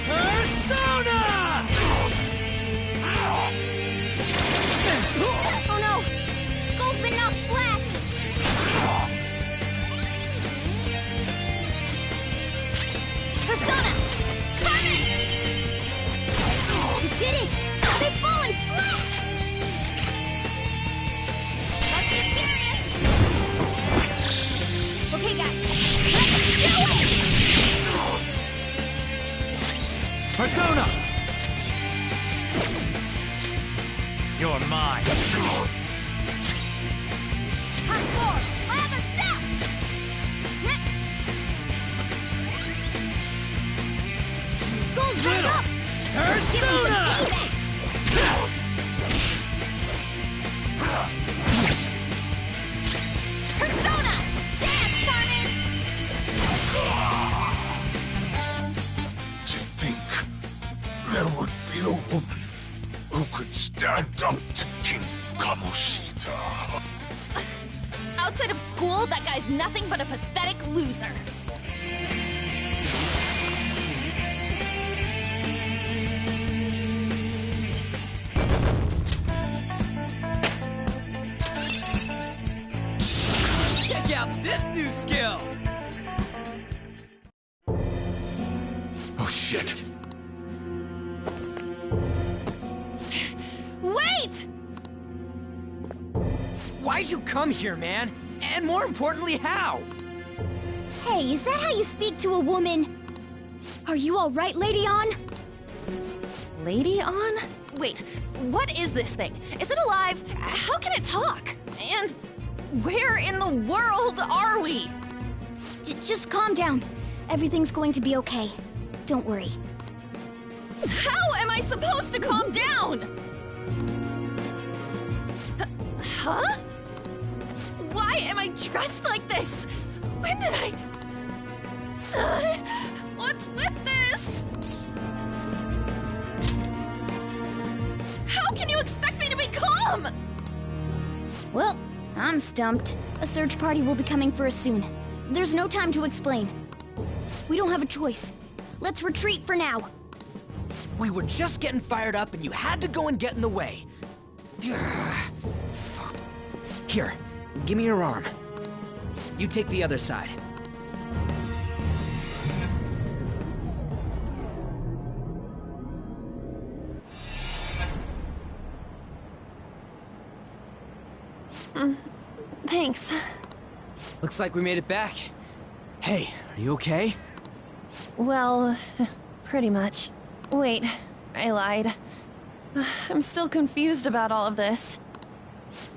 Persona! Oh no! Skull's been knocked flat! Persona! Carmen! You did it! They've fallen flat! Let's get serious! Okay, guys, let's do it! Persona! You're mine. Hot four! My other self! Skull's right Little up! Persona! Persona! Dance, Carmen! To think there would be a woman who could stand up to King Kamoshida. Outside of school, that guy's nothing but a pathetic loser. Check out this new skill! Oh shit! Wait! Why'd you come here, man? And more importantly, how? Hey, is that how you speak to a woman? Are you alright, Lady On? Lady On? Wait, what is this thing? Is it alive? How can it talk? And where in the world are we? Just calm down. Everything's going to be okay. Don't worry. How am I supposed to calm down? Huh? Why am I dressed like this? When did I... what's with this? How can you expect me to be calm? Well, I'm stumped. A search party will be coming for us soon. There's no time to explain. We don't have a choice. Let's retreat for now. We were just getting fired up and you had to go and get in the way. Here, give me your arm. You take the other side. Thanks. Looks like we made it back. Hey, are you okay? Well, pretty much. Wait, I lied. I'm still confused about all of this.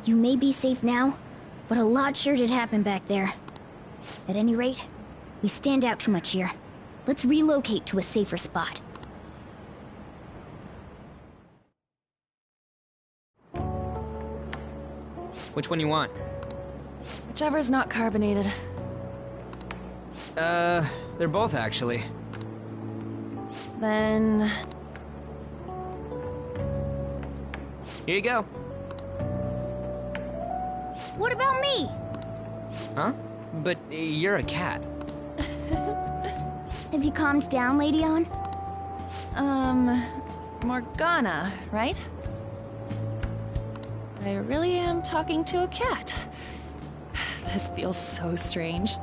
You may be safe now, but a lot sure did happen back there. At any rate, we stand out too much here. Let's relocate to a safer spot. Which one you want? Whichever's not carbonated. They're both actually. Then... Here you go. What about me? Huh? But you're a cat. Have you calmed down, Lady Ann? Morgana, right? I really am talking to a cat. This feels so strange.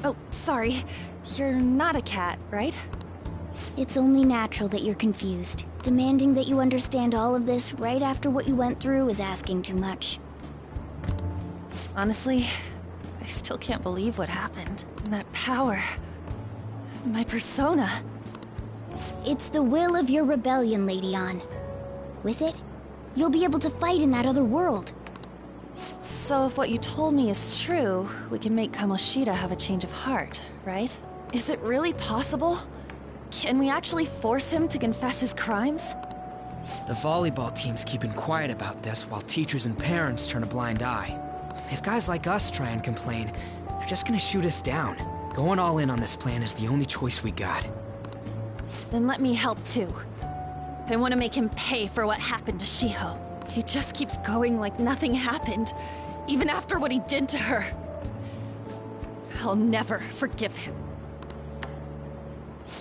Oh, sorry. You're not a cat, right? It's only natural that you're confused. Demanding that you understand all of this right after what you went through is asking too much. Honestly, I still can't believe what happened. That power. My persona. It's the will of your rebellion, Lady Ann. With it, you'll be able to fight in that other world. So if what you told me is true, we can make Kamoshida have a change of heart, right? Is it really possible? Can we actually force him to confess his crimes? The volleyball team's keeping quiet about this while teachers and parents turn a blind eye. If guys like us try and complain, they're just gonna shoot us down. Going all in on this plan is the only choice we got. Then let me help too. I want to make him pay for what happened to Shiho. He just keeps going like nothing happened, even after what he did to her. I'll never forgive him.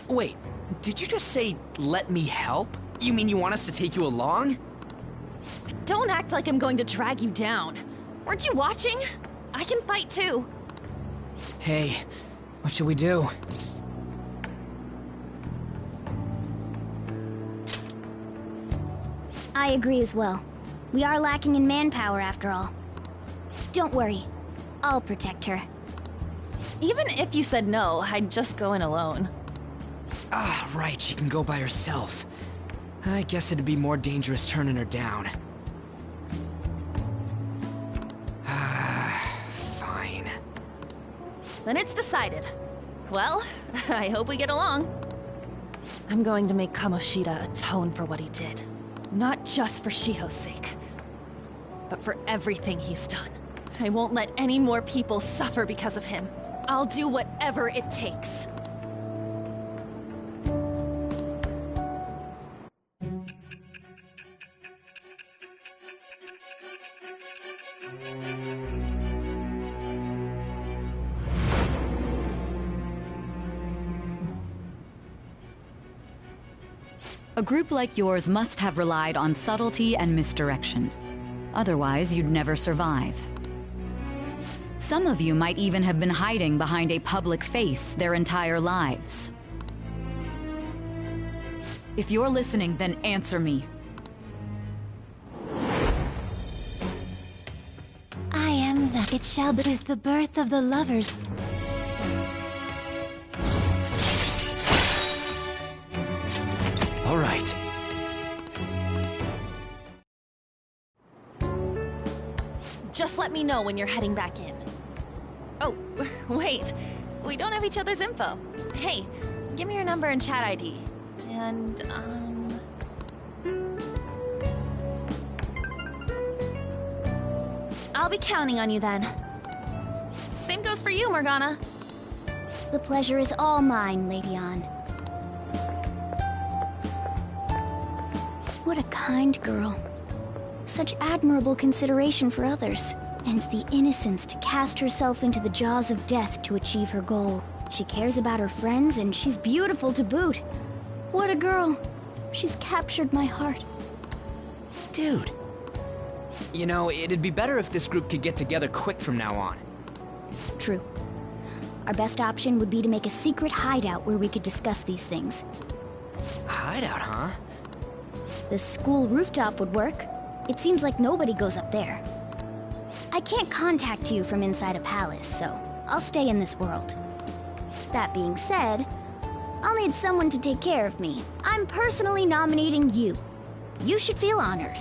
Wait, did you just say, let me help? You mean you want us to take you along? Don't act like I'm going to drag you down. Weren't you watching? I can fight too. Hey, what should we do? I agree as well. We are lacking in manpower after all. Don't worry. I'll protect her. Even if you said no, I'd just go in alone. Ah, right, she can go by herself. I guess it'd be more dangerous turning her down. Fine. Then it's decided. Well, I hope we get along. I'm going to make Kamoshida atone for what he did. Not just for Shiho's sake, but for everything he's done. I won't let any more people suffer because of him. I'll do whatever it takes. A group like yours must have relied on subtlety and misdirection. Otherwise, you'd never survive. Some of you might even have been hiding behind a public face their entire lives. If you're listening, then answer me. I am the... It shall be the birth of the lovers. All right. Just let me know when you're heading back in. Oh, wait. We don't have each other's info. Hey, give me your number and chat ID. And, I'll be counting on you then. Same goes for you, Morgana. The pleasure is all mine, Lady Ann. What a kind girl. Such admirable consideration for others. And the innocence to cast herself into the jaws of death to achieve her goal. She cares about her friends, and she's beautiful to boot. What a girl. She's captured my heart. Dude. You know, it'd be better if this group could get together quick from now on. True. Our best option would be to make a secret hideout where we could discuss these things. A hideout, huh? The school rooftop would work. It seems like nobody goes up there. I can't contact you from inside a palace, so I'll stay in this world. That being said, I'll need someone to take care of me. I'm personally nominating you. You should feel honored.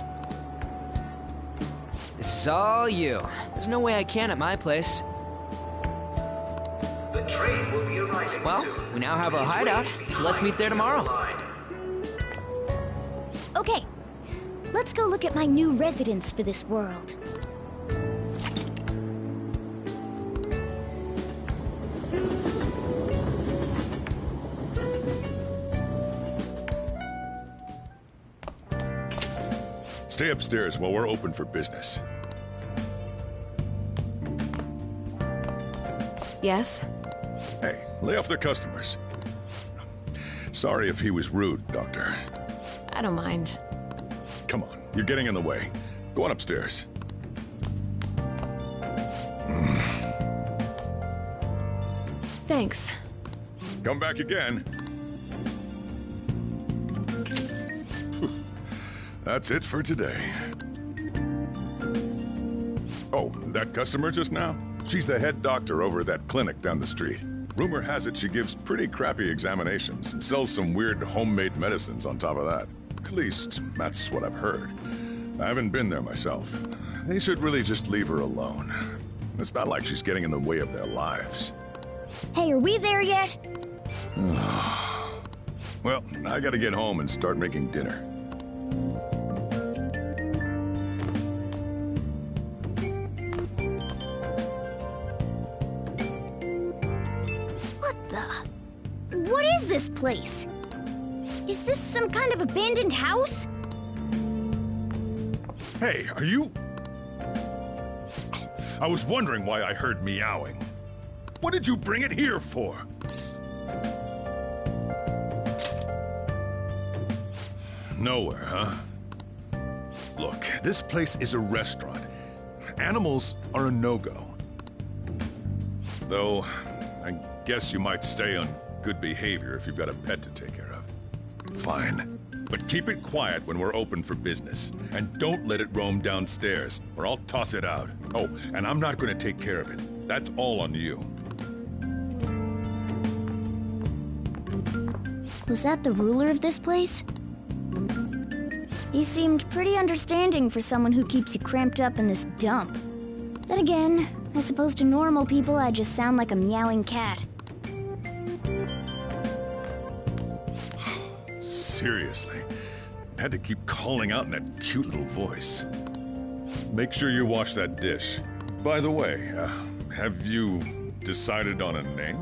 This is all you. There's no way I can at my place. The train will be arriving Well, soon. we now have our hideout, so let's meet there tomorrow. Okay, let's go look at my new residence for this world. Stay upstairs while we're open for business. Yes? Hey, lay off the customers. Sorry if he was rude, Doctor. I don't mind. Come on, you're getting in the way. Go on upstairs. Thanks. Come back again. That's it for today. Oh, that customer just now? She's the head doctor over at that clinic down the street. Rumor has it she gives pretty crappy examinations and sells some weird homemade medicines on top of that. At least, that's what I've heard. I haven't been there myself. They should really just leave her alone. It's not like she's getting in the way of their lives. Hey, are we there yet? Well, I gotta get home and start making dinner. What is this place? Is this some kind of abandoned house? Hey, are you... I was wondering why I heard meowing. What did you bring it here for? Nowhere, huh? Look, this place is a restaurant. Animals are a no-go. Though, I guess you might stay on good behavior if you've got a pet to take care of. Fine. But keep it quiet when we're open for business. And don't let it roam downstairs, or I'll toss it out. Oh, and I'm not going to take care of it. That's all on you. Was that the ruler of this place? He seemed pretty understanding for someone who keeps you cramped up in this dump. Then again, I suppose to normal people I just sound like a meowing cat. Seriously. Had to keep calling out in that cute little voice. Make sure you wash that dish. By the way, have you decided on a name?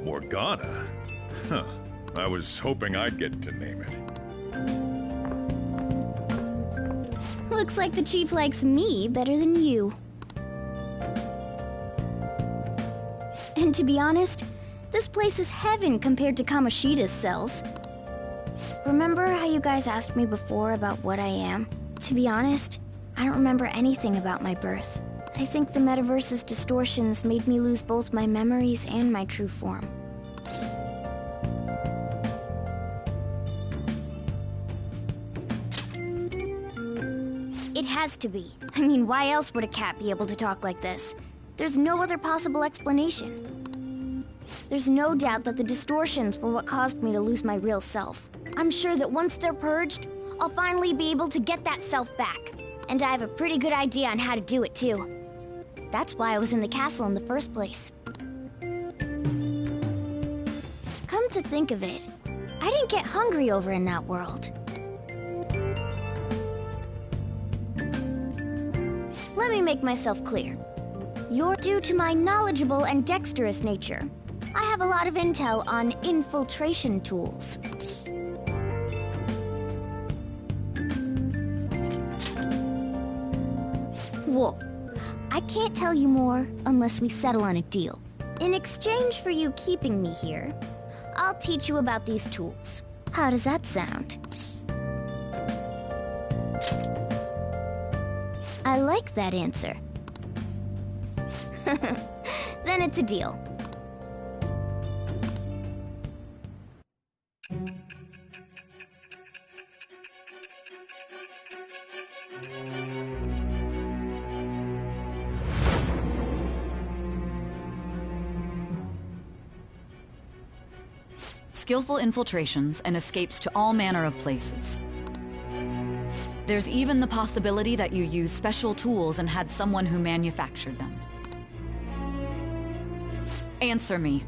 Morgana? Huh. I was hoping I'd get to name it. Looks like the chief likes me better than you. And to be honest, this place is heaven compared to Kamoshida's cells. Remember how you guys asked me before about what I am? To be honest, I don't remember anything about my birth. I think the metaverse's distortions made me lose both my memories and my true form. It has to be. I mean, why else would a cat be able to talk like this? There's no other possible explanation. There's no doubt that the distortions were what caused me to lose my real self. I'm sure that once they're purged, I'll finally be able to get that self back. And I have a pretty good idea on how to do it, too. That's why I was in the castle in the first place. Come to think of it, I didn't get hungry over in that world. Let me make myself clear. You're due to my knowledgeable and dexterous nature. I have a lot of intel on infiltration tools. Whoa. I can't tell you more unless we settle on a deal. In exchange for you keeping me here, I'll teach you about these tools. How does that sound? I like that answer. Then it's a deal. skillful infiltrations and escapes to all manner of places. There's even the possibility that you used special tools and had someone who manufactured them. Answer me.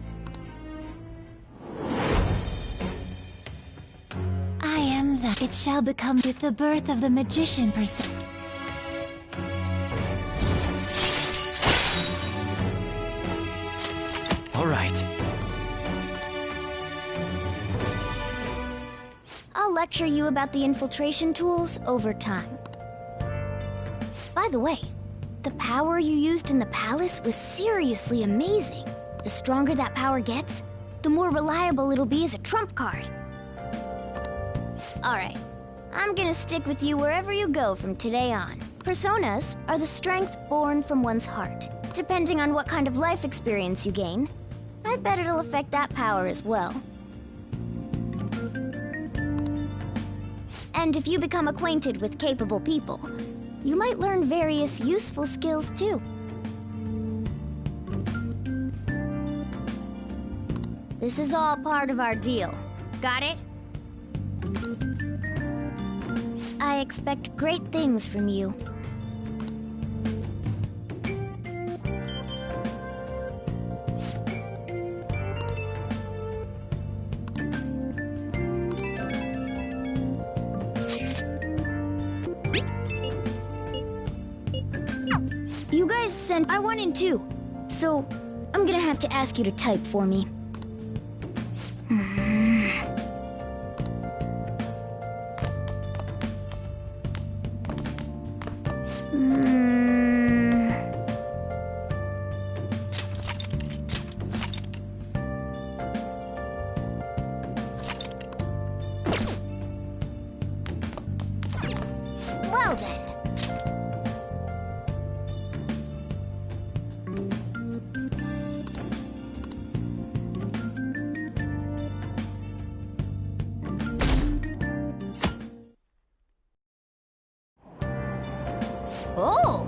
I am that. It shall become with the birth of the magician person. All right. I'll lecture you about the infiltration tools over time. By the way, the power you used in the palace was seriously amazing. The stronger that power gets, the more reliable it'll be as a trump card. Alright, I'm gonna stick with you wherever you go from today on. Personas are the strength born from one's heart. Depending on what kind of life experience you gain, I bet it'll affect that power as well. And if you become acquainted with capable people, you might learn various useful skills too. This is all part of our deal. Got it? I expect great things from you. You guys sent I 1 and 2, so I'm gonna have to ask you to type for me. Well then. Oh!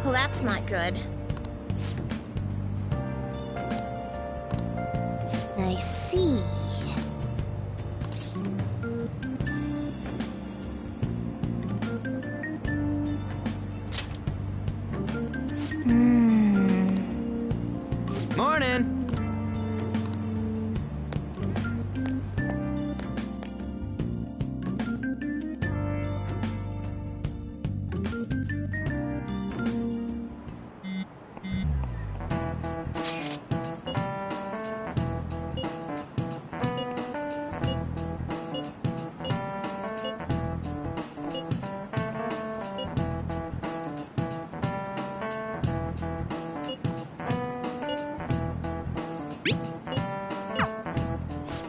Well, that's not good. I see. Morning.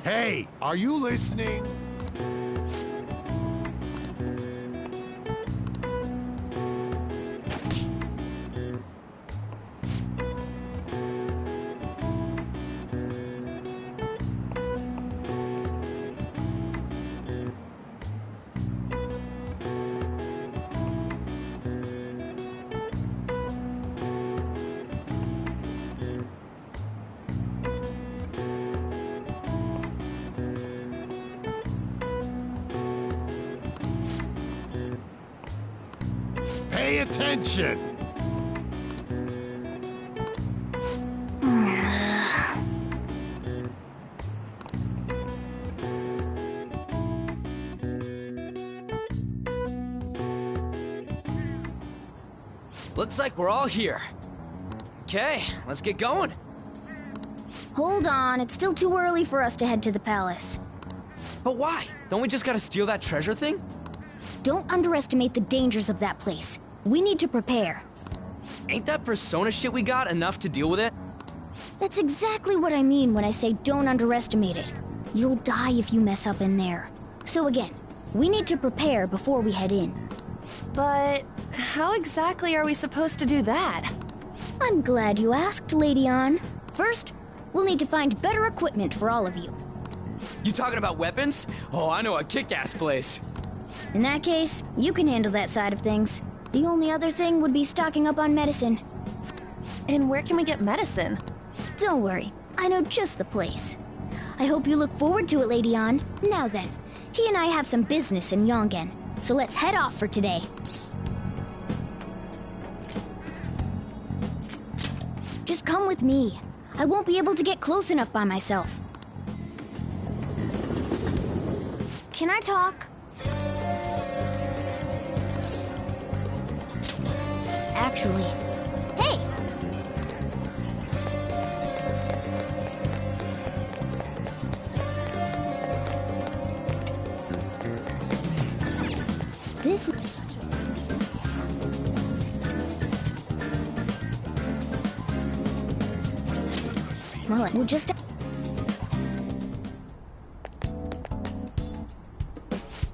Hey, are you listening? Pay attention! Looks like we're all here. Okay, let's get going. Hold on, it's still too early for us to head to the palace. But why? Don't we just gotta steal that treasure thing? Don't underestimate the dangers of that place. We need to prepare. Ain't that persona shit we got enough to deal with it? That's exactly what I mean when I say don't underestimate it. You'll die if you mess up in there. So again, we need to prepare before we head in. But how exactly are we supposed to do that? I'm glad you asked, Lady Ann. First, we'll need to find better equipment for all of you. You talking about weapons? Oh, I know a kick-ass place. In that case, you can handle that side of things. The only other thing would be stocking up on medicine. And where can we get medicine? Don't worry, I know just the place. I hope you look forward to it, Lady Ann. Now then, he and I have some business in Yongen, so let's head off for today. Just come with me. I won't be able to get close enough by myself. Can I talk? Actually, hey! This is... Well, we'll just...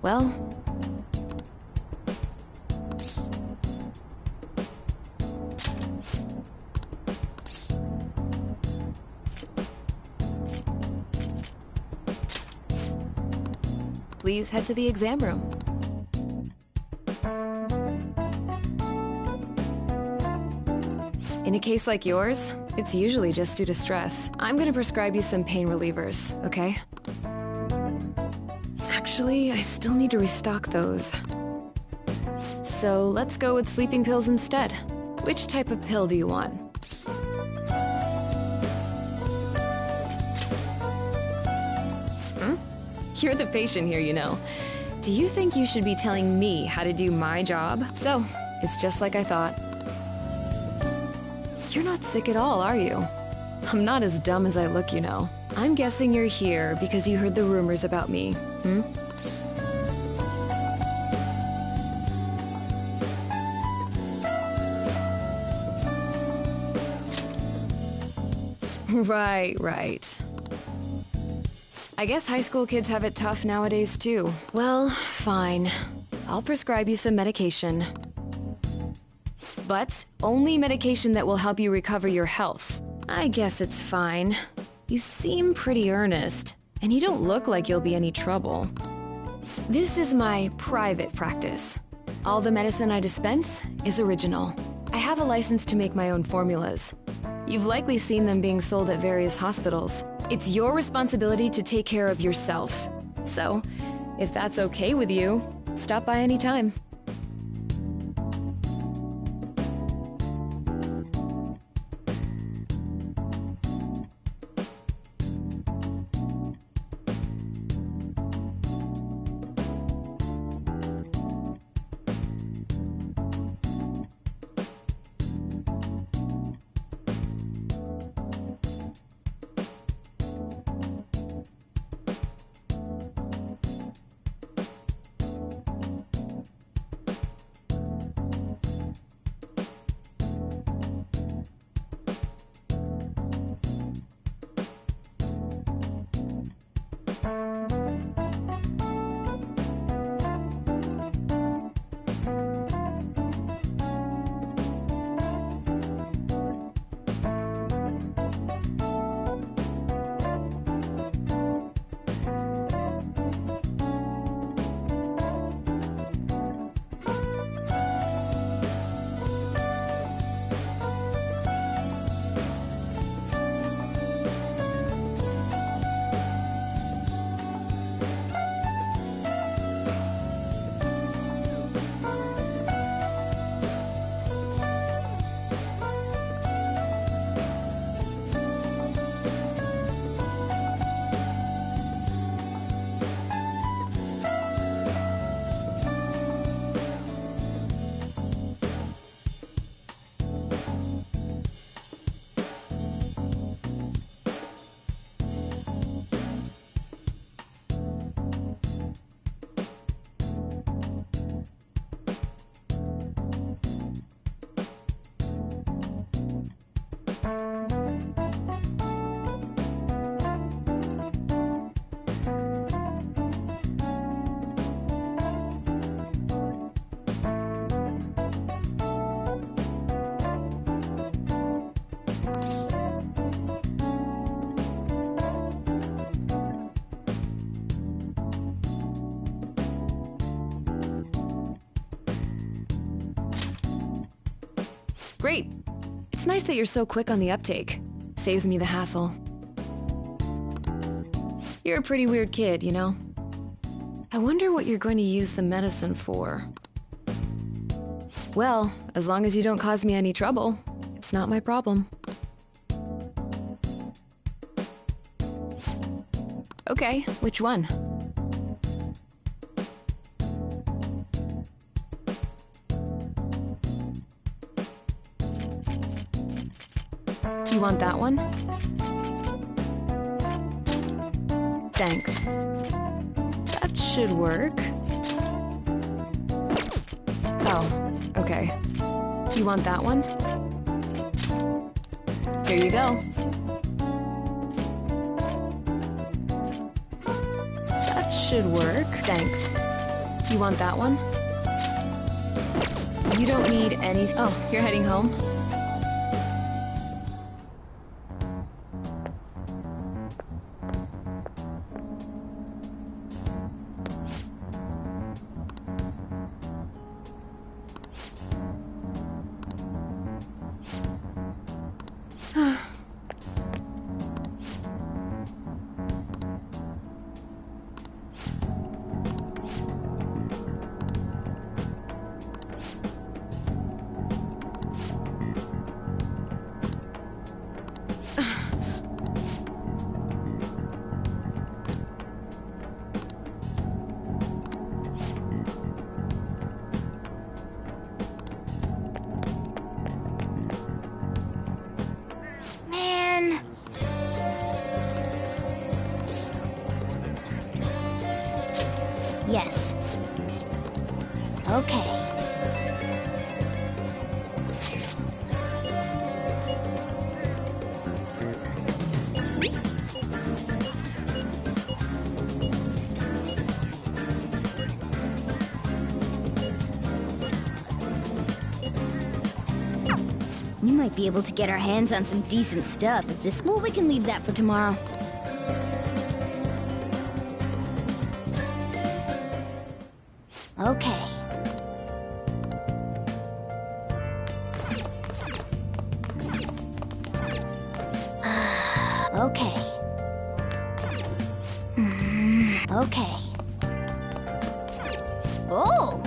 Well... Please head to the exam room. In a case like yours, it's usually just due to stress. I'm gonna prescribe you some pain relievers, okay? Actually, I still need to restock those. So let's go with sleeping pills instead. Which type of pill do you want? You're the patient here, you know. Do you think you should be telling me how to do my job? So, it's just like I thought. You're not sick at all, are you? I'm not as dumb as I look, you know. I'm guessing you're here because you heard the rumors about me, hmm? Right. I guess high school kids have it tough nowadays, too. Well, fine. I'll prescribe you some medication. But only medication that will help you recover your health. I guess it's fine. You seem pretty earnest, and you don't look like you'll be any trouble. This is my private practice. All the medicine I dispense is original. I have a license to make my own formulas. You've likely seen them being sold at various hospitals. It's your responsibility to take care of yourself. So, if that's okay with you, stop by anytime. Great. It's nice that you're so quick on the uptake. Saves me the hassle. You're a pretty weird kid, you know? I wonder what you're going to use the medicine for. Well, as long as you don't cause me any trouble, it's not my problem. Okay, which one? You want that one? Thanks. That should work. Oh, okay. You want that one? Here you go. That should work. Thanks. You want that one? You don't need any... Oh, you're heading home? Yes. Okay. We might be able to get our hands on some decent stuff if this... Well, we can leave that for tomorrow. Okay. Okay. Okay. Oh!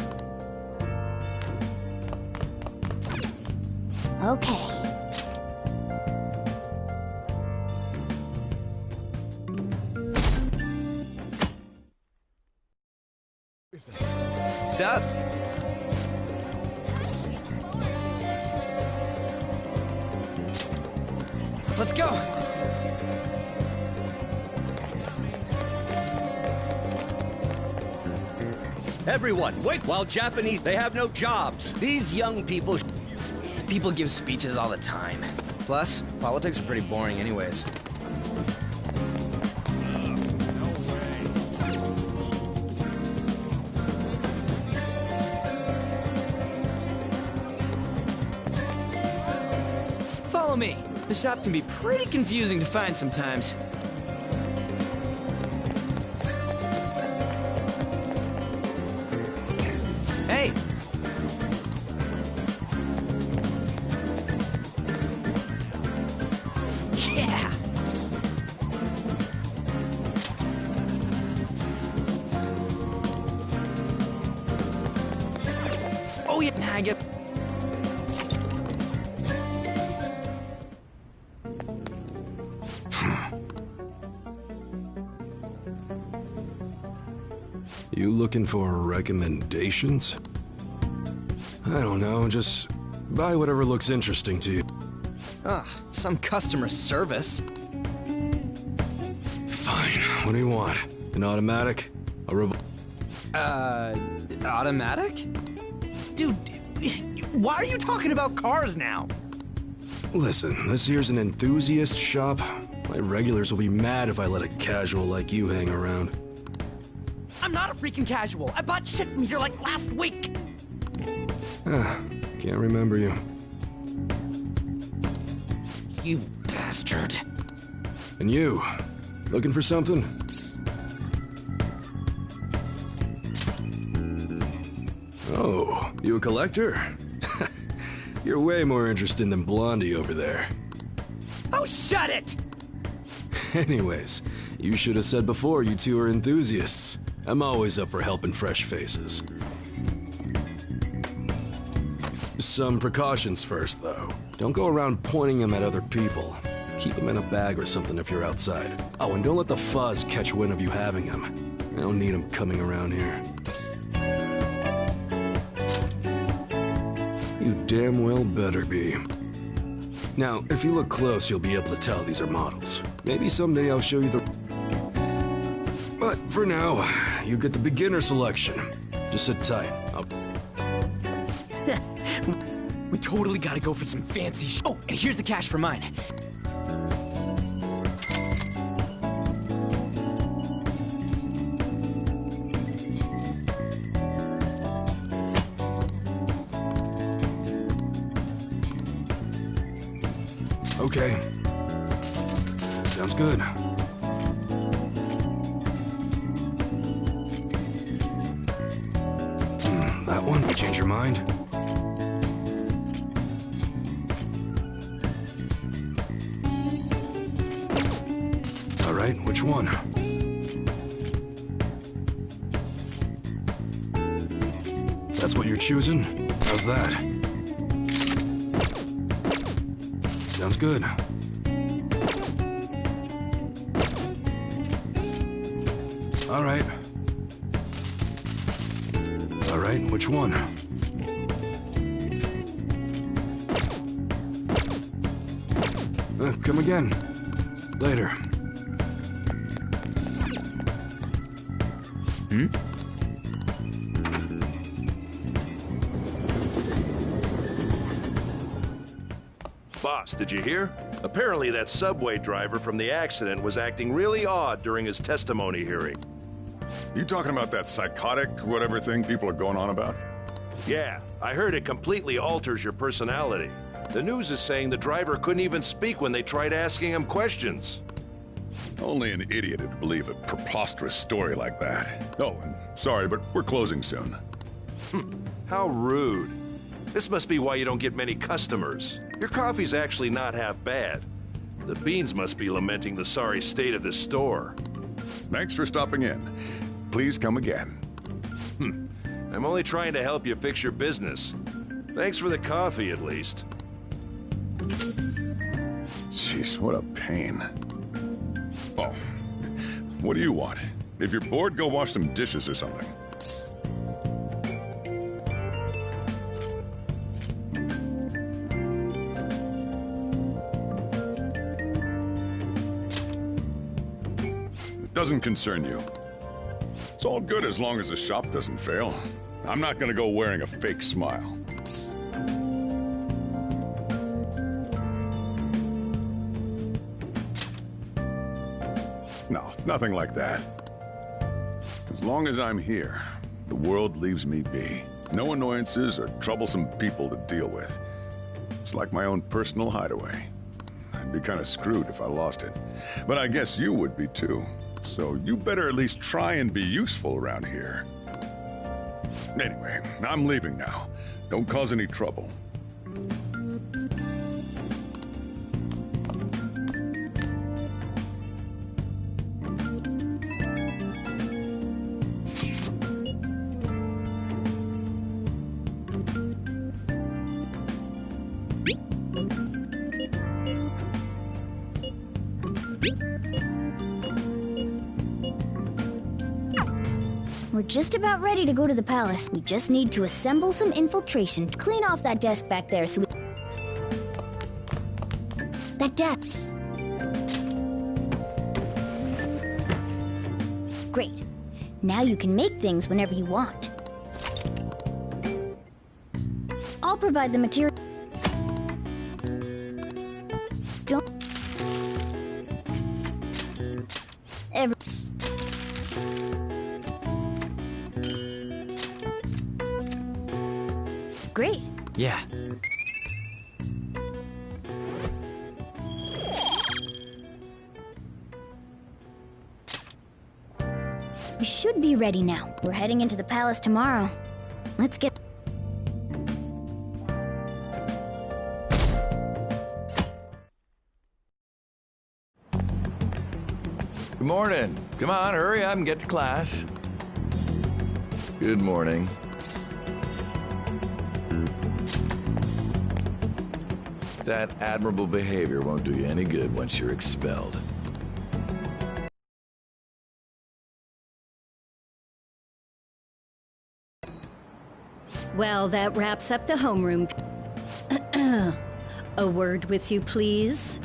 Okay. What's up? Let's go! Everyone, wait! While Japanese, they have no jobs. These young people... People give speeches all the time. Plus, politics are pretty boring anyways. Follow me. The shop can be pretty confusing to find sometimes. Hey! Yeah! Oh yeah, I get... You looking for recommendations? I don't know, just buy whatever looks interesting to you. Ugh, some customer service. Fine, what do you want? An automatic? A automatic? Dude, why are you talking about cars now? Listen, this here's an enthusiast shop. My regulars will be mad if I let a casual like you hang around. I'm not a freaking casual. I bought shit from here like last week. Can't remember you. You bastard. And you, looking for something? Oh, you a collector? You're way more interesting than Blondie over there. Oh, shut it! Anyways, you should have said before you two are enthusiasts. I'm always up for helping fresh faces. Some precautions first, though. Don't go around pointing them at other people. Keep them in a bag or something if you're outside. Oh, and don't let the fuzz catch wind of you having them. I don't need them coming around here. You damn well better be. Now, if you look close, you'll be able to tell these are models. Maybe someday I'll show you the... But for now, you get the beginner selection. Just sit tight. We totally gotta go for some fancy Oh, and here's the cash for mine. Okay. Sounds good. That one? You change your mind? All right, which one? That's what you're choosing? How's that? Sounds good. All right. All right, which one? Come again. Later. Boss, did you hear? Apparently that subway driver from the accident was acting really odd during his testimony hearing. You talking about that psychotic whatever thing people are going on about? Yeah, I heard it completely alters your personality. The news is saying the driver couldn't even speak when they tried asking him questions. Only an idiot would believe a preposterous story like that. Oh, and sorry, but we're closing soon. How rude. This must be why you don't get many customers. Your coffee's actually not half bad. The beans must be lamenting the sorry state of this store. Thanks for stopping in. Please come again. I'm only trying to help you fix your business. Thanks for the coffee, at least. Jeez, what a pain. Oh, what do you want? If you're bored, go wash some dishes or something. It doesn't concern you. It's all good as long as the shop doesn't fail. I'm not gonna go wearing a fake smile. No, it's nothing like that. As long as I'm here, the world leaves me be. No annoyances or troublesome people to deal with. It's like my own personal hideaway. I'd be kind of screwed if I lost it. But I guess you would be too. So you better at least try and be useful around here. Anyway, I'm leaving now. Don't cause any trouble. We're just about ready to go to the palace. We just need to assemble some infiltration to clean off that desk back there so we... That desk. Great. Now you can make things whenever you want. I'll provide the material. Don't... Great. Yeah. We should be ready now. We're heading into the palace tomorrow. Let's get... morning. Come on, hurry up and get to class. Good morning. That admirable behavior won't do you any good once you're expelled. Well, that wraps up the homeroom. A word with you, please.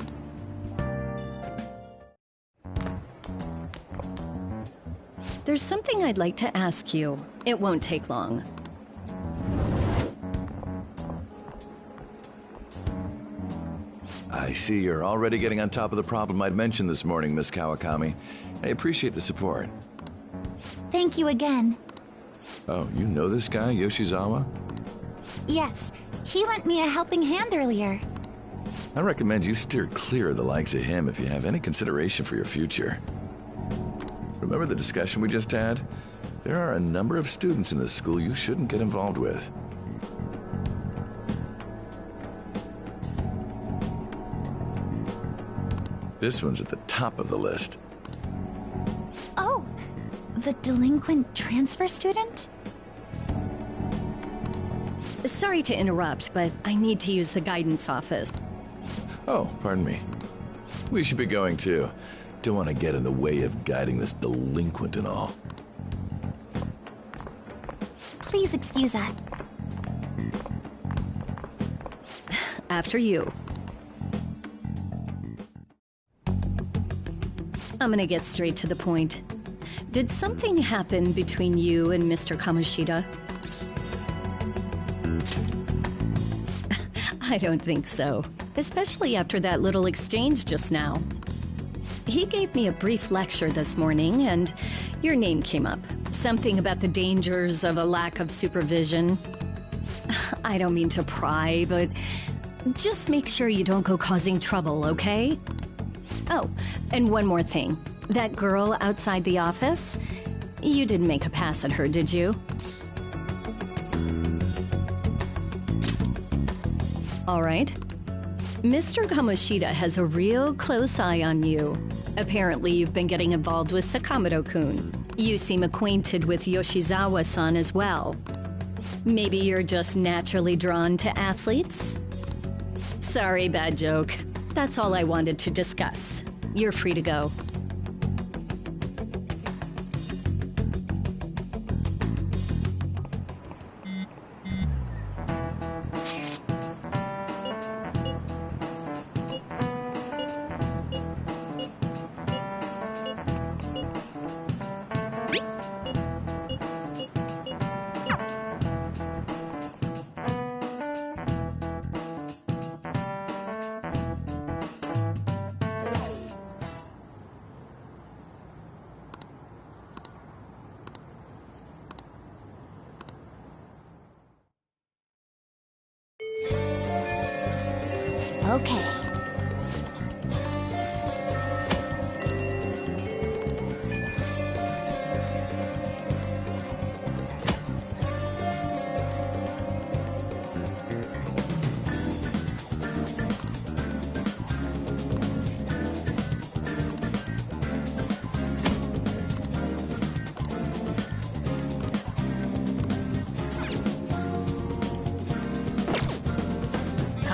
There's something I'd like to ask you. It won't take long. I see you're already getting on top of the problem I'd mentioned this morning, Miss Kawakami. I appreciate the support. Thank you again. Oh, you know this guy, Yoshizawa? Yes, he lent me a helping hand earlier. I recommend you steer clear of the likes of him if you have any consideration for your future. Remember the discussion we just had? There are a number of students in this school you shouldn't get involved with. This one's at the top of the list. Oh, the delinquent transfer student? Sorry to interrupt, but I need to use the guidance office. Oh, pardon me. We should be going too. Don't want to get in the way of guiding this delinquent and all. Please excuse us. After you. I'm gonna get straight to the point. Did something happen between you and Mr. Kamoshida? I don't think so, especially after that little exchange just now. He gave me a brief lecture this morning, and your name came up. Something about the dangers of a lack of supervision. I don't mean to pry, but just make sure you don't go causing trouble, okay? Oh, and one more thing. That girl outside the office? You didn't make a pass at her, did you? All right. Mr. Kamoshida has a real close eye on you. Apparently, you've been getting involved with Sakamoto-kun. You seem acquainted with Yoshizawa-san as well. Maybe you're just naturally drawn to athletes? Sorry, bad joke. That's all I wanted to discuss. You're free to go. Okay.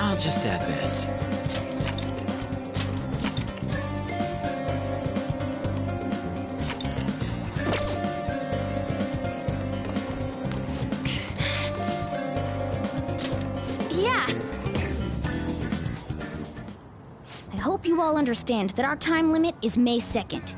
I'll just add this. Yeah! I hope you all understand that our time limit is May 2nd.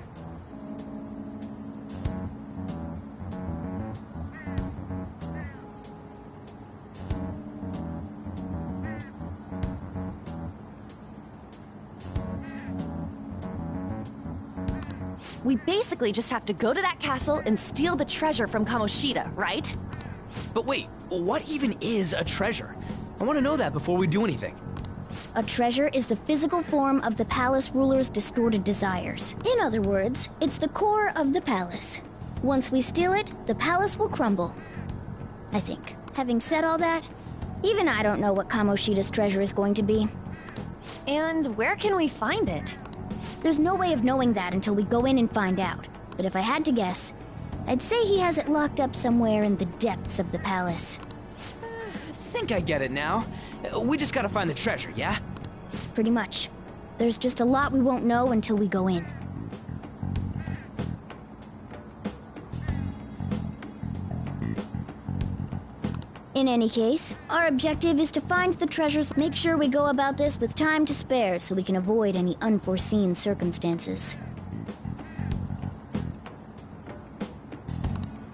We basically just have to go to that castle and steal the treasure from Kamoshida, right? But wait, what even is a treasure? I want to know that before we do anything. A treasure is the physical form of the palace ruler's distorted desires. In other words, it's the core of the palace. Once we steal it, the palace will crumble. I think. Having said all that, even I don't know what Kamoshida's treasure is going to be. And where can we find it? There's no way of knowing that until we go in and find out. But if I had to guess, I'd say he has it locked up somewhere in the depths of the palace. I think I get it now. We just gotta find the treasure, yeah? Pretty much. There's just a lot we won't know until we go in. In any case, our objective is to find the treasures. Make sure we go about this with time to spare so we can avoid any unforeseen circumstances.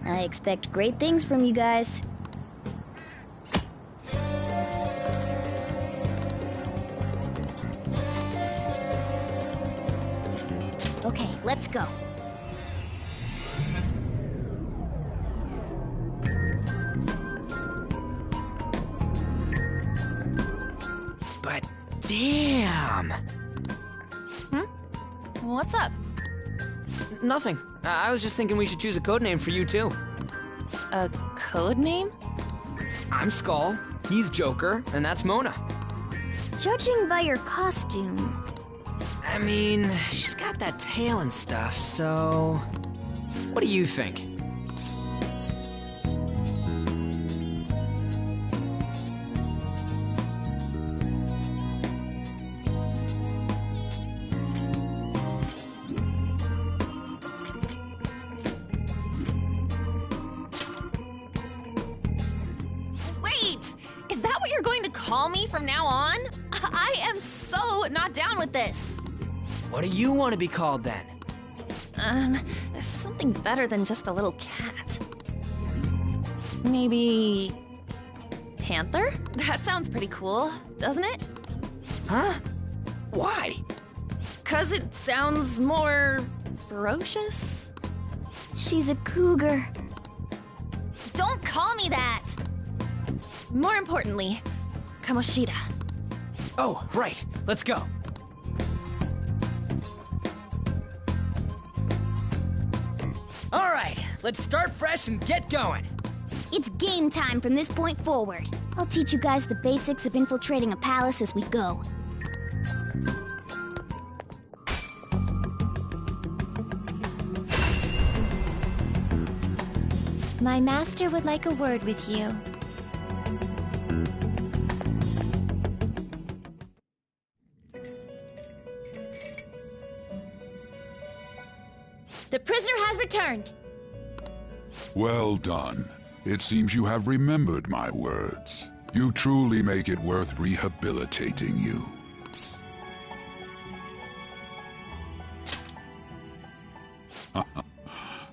I expect great things from you guys. Okay, let's go. But damn! What's up? Nothing. I was just thinking we should choose a code name for you too. A code name? I'm Skull, he's Joker, and that's Mona. Judging by your costume... I mean, she's got that tail and stuff, so... What do you think? Wait! Is that what you're going to call me from now on? I am so not down with this. What do you want to be called then? Something better than just a little cat. Maybe... Panther? That sounds pretty cool, doesn't it? Huh? Why? 'Cause it sounds more... ferocious? She's a cougar. Don't call me that! More importantly, Kamoshida. Oh, right. Let's go. All right, let's start fresh and get going. It's game time from this point forward. I'll teach you guys the basics of infiltrating a palace as we go. My master would like a word with you. The prisoner has returned. Well done. It seems you have remembered my words. You truly make it worth rehabilitating you.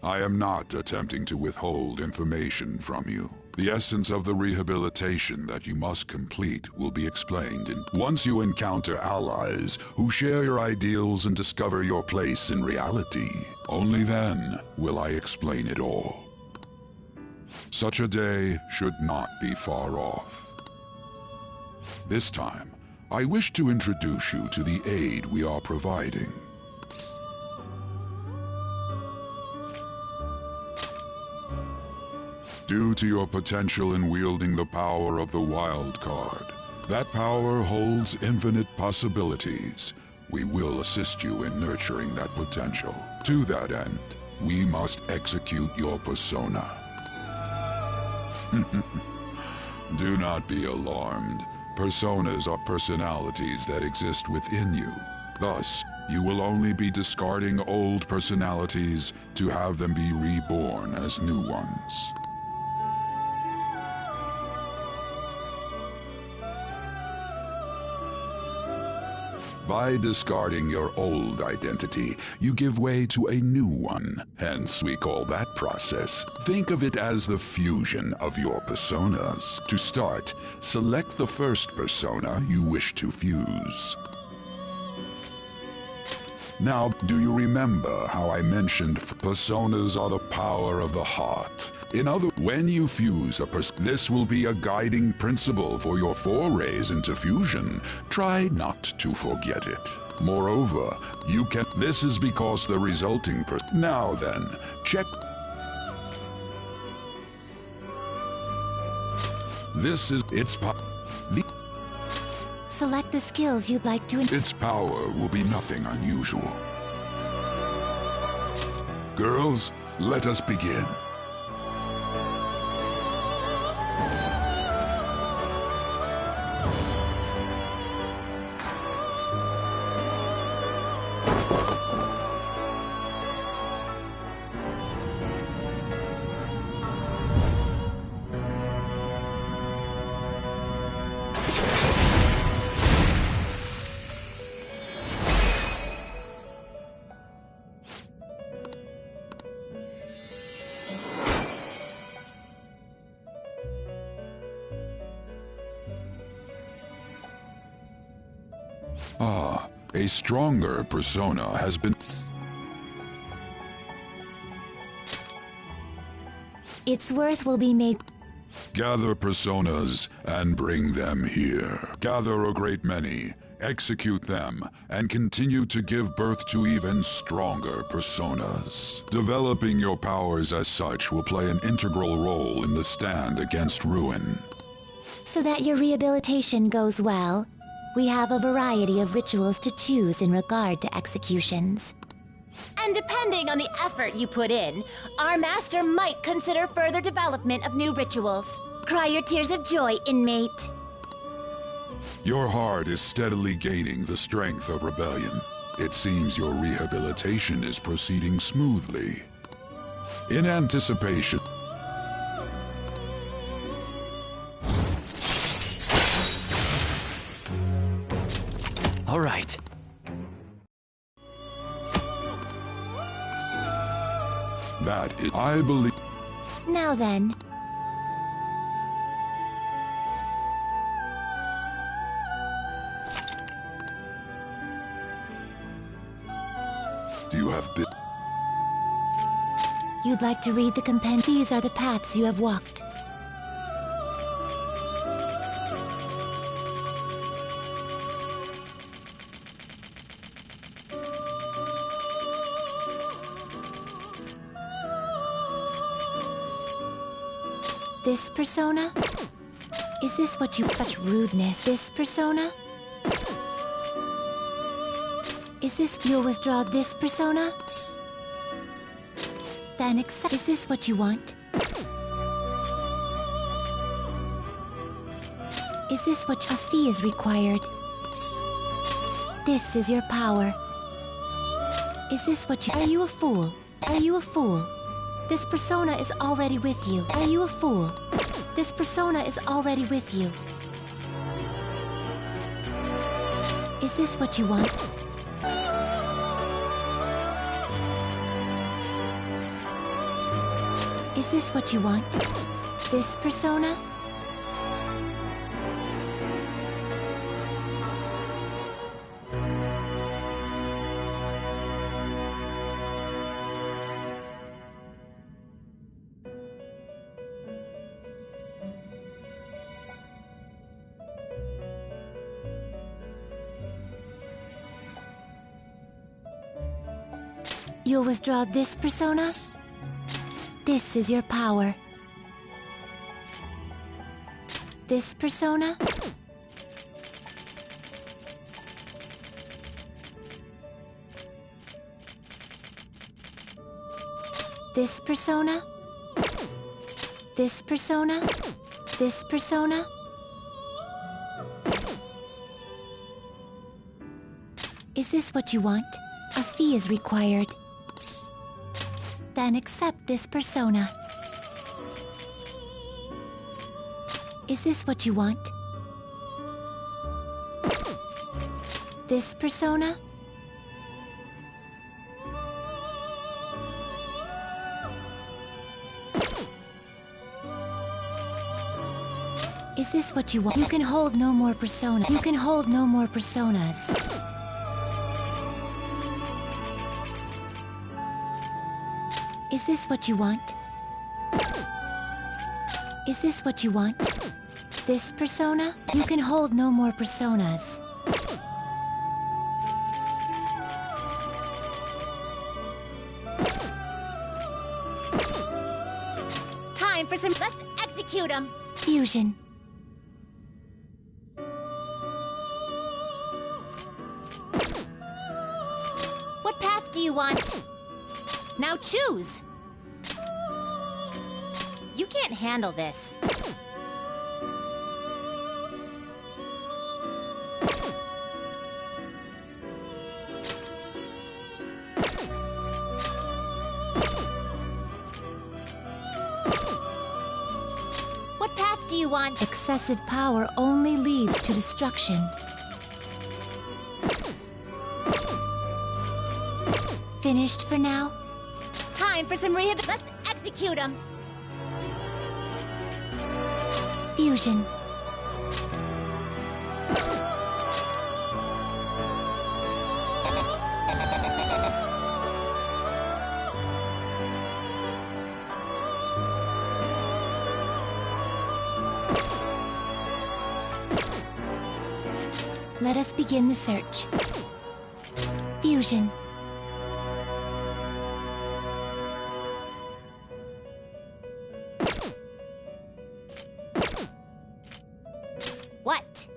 I am not attempting to withhold information from you. The essence of the rehabilitation that you must complete will be explained once you encounter allies who share your ideals and discover your place in reality. Only then will I explain it all. Such a day should not be far off. This time, I wish to introduce you to the aid we are providing. Due to your potential in wielding the power of the wild card, that power holds infinite possibilities. We will assist you in nurturing that potential. To that end, we must execute your persona. Do not be alarmed. Personas are personalities that exist within you. Thus, you will only be discarding old personalities to have them be reborn as new ones. By discarding your old identity, you give way to a new one. Hence, we call that process. Think of it as the fusion of your personas. To start, select the first persona you wish to fuse. Now, do you remember how I mentioned personas are the power of the heart? In other words, when you fuse a this will be a guiding principle for your forays into fusion. Try not to forget it. Moreover, you can... This is because the resulting Now then, check... This is... It's... select the skills you'd like to... Its power will be nothing unusual. Girls, let us begin. Ah, a stronger persona has been... Its worth will be made... Gather personas and bring them here. Gather a great many, execute them, and continue to give birth to even stronger personas. Developing your powers as such will play an integral role in the stand against ruin. So that your rehabilitation goes well, we have a variety of rituals to choose in regard to executions. And depending on the effort you put in, our master might consider further development of new rituals. Cry your tears of joy, inmate. Your heart is steadily gaining the strength of rebellion. It seems your rehabilitation is proceeding smoothly. In anticipation... All right. That is... I believe... Now then. Do you have been... You'd like to read the compendium? These are the paths you have walked. This persona? Is this what you... Such rudeness. This persona? Is this... You'll withdraw this persona? Then accept... Is this what you want? Is this what... A fee is required. This is your power. Is this what you... Are you a fool? Are you a fool? This persona is already with you. Are you a fool? This persona is already with you. Is this what you want? Is this what you want? This persona? You'll withdraw this persona? This is your power. This persona? This persona? This persona? This persona? Is this what you want? A fee is required. Then accept this persona. Is this what you want? This persona? Is this what you want? You can hold no more persona. You can hold no more personas. Is this what you want? Is this what you want? This persona? You can hold no more personas. Time for some... Let's execute him! Fusion. want? Now choose! You can't handle this. What path do you want? Excessive power only leads to destruction. Finished for now? Time for some rehab. Let's execute him! Fusion. Let us begin the search. Fusion. What?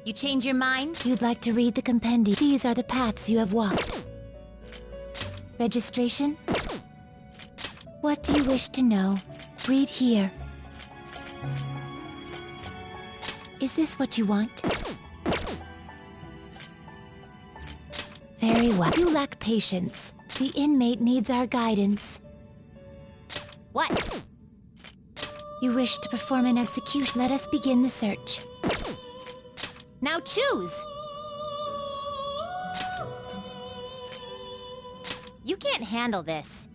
You change your mind? You'd like to read the compendium. These are the paths you have walked. Registration? What do you wish to know? Read here. Is this what you want? Very well. You lack patience. The inmate needs our guidance. What? You wish to perform an execution. Let us begin the search. Now choose! You can't handle this.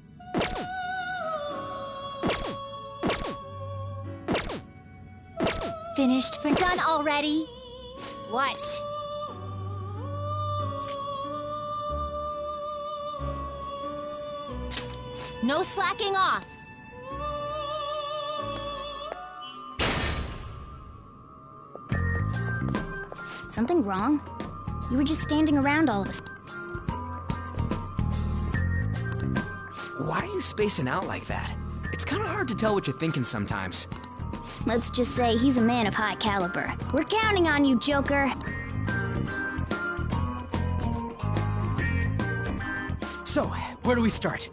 Finished for done already? What? No slacking off! Something wrong? You were just standing around all of us. Why are you spacing out like that? It's kind of hard to tell what you're thinking sometimes. Let's just say he's a man of high caliber. We're counting on you, Joker. So, where do we start?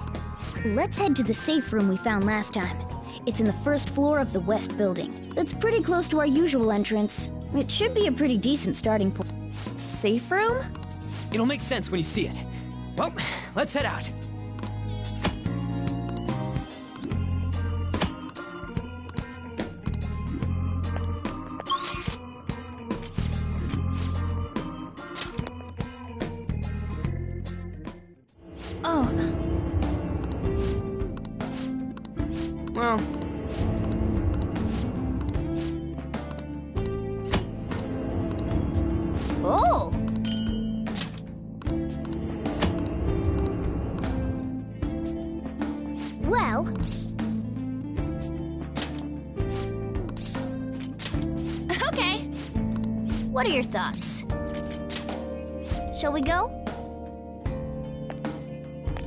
Let's head to the safe room we found last time. It's in the first floor of the West Building. It's pretty close to our usual entrance. It should be a pretty decent starting point. Safe room? It'll make sense when you see it. Well, let's head out. Oh. Well... Oh! Well... Okay. What are your thoughts? Shall we go?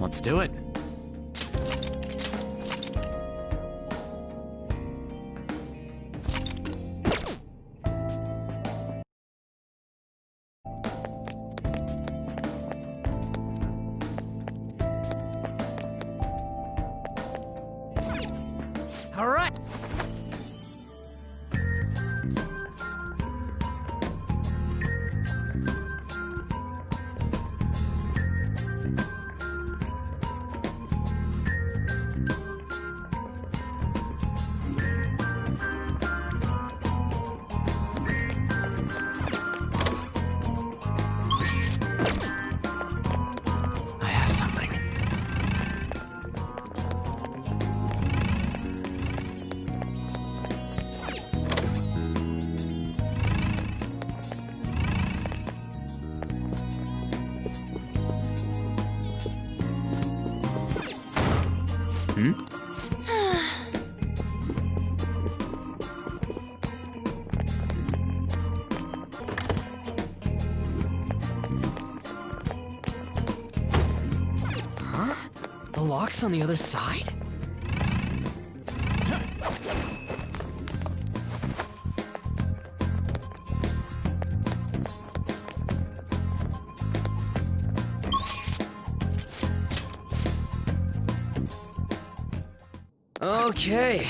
Let's do it. All right. I have something. Hmm? Huh? The lock's on the other side? Okay,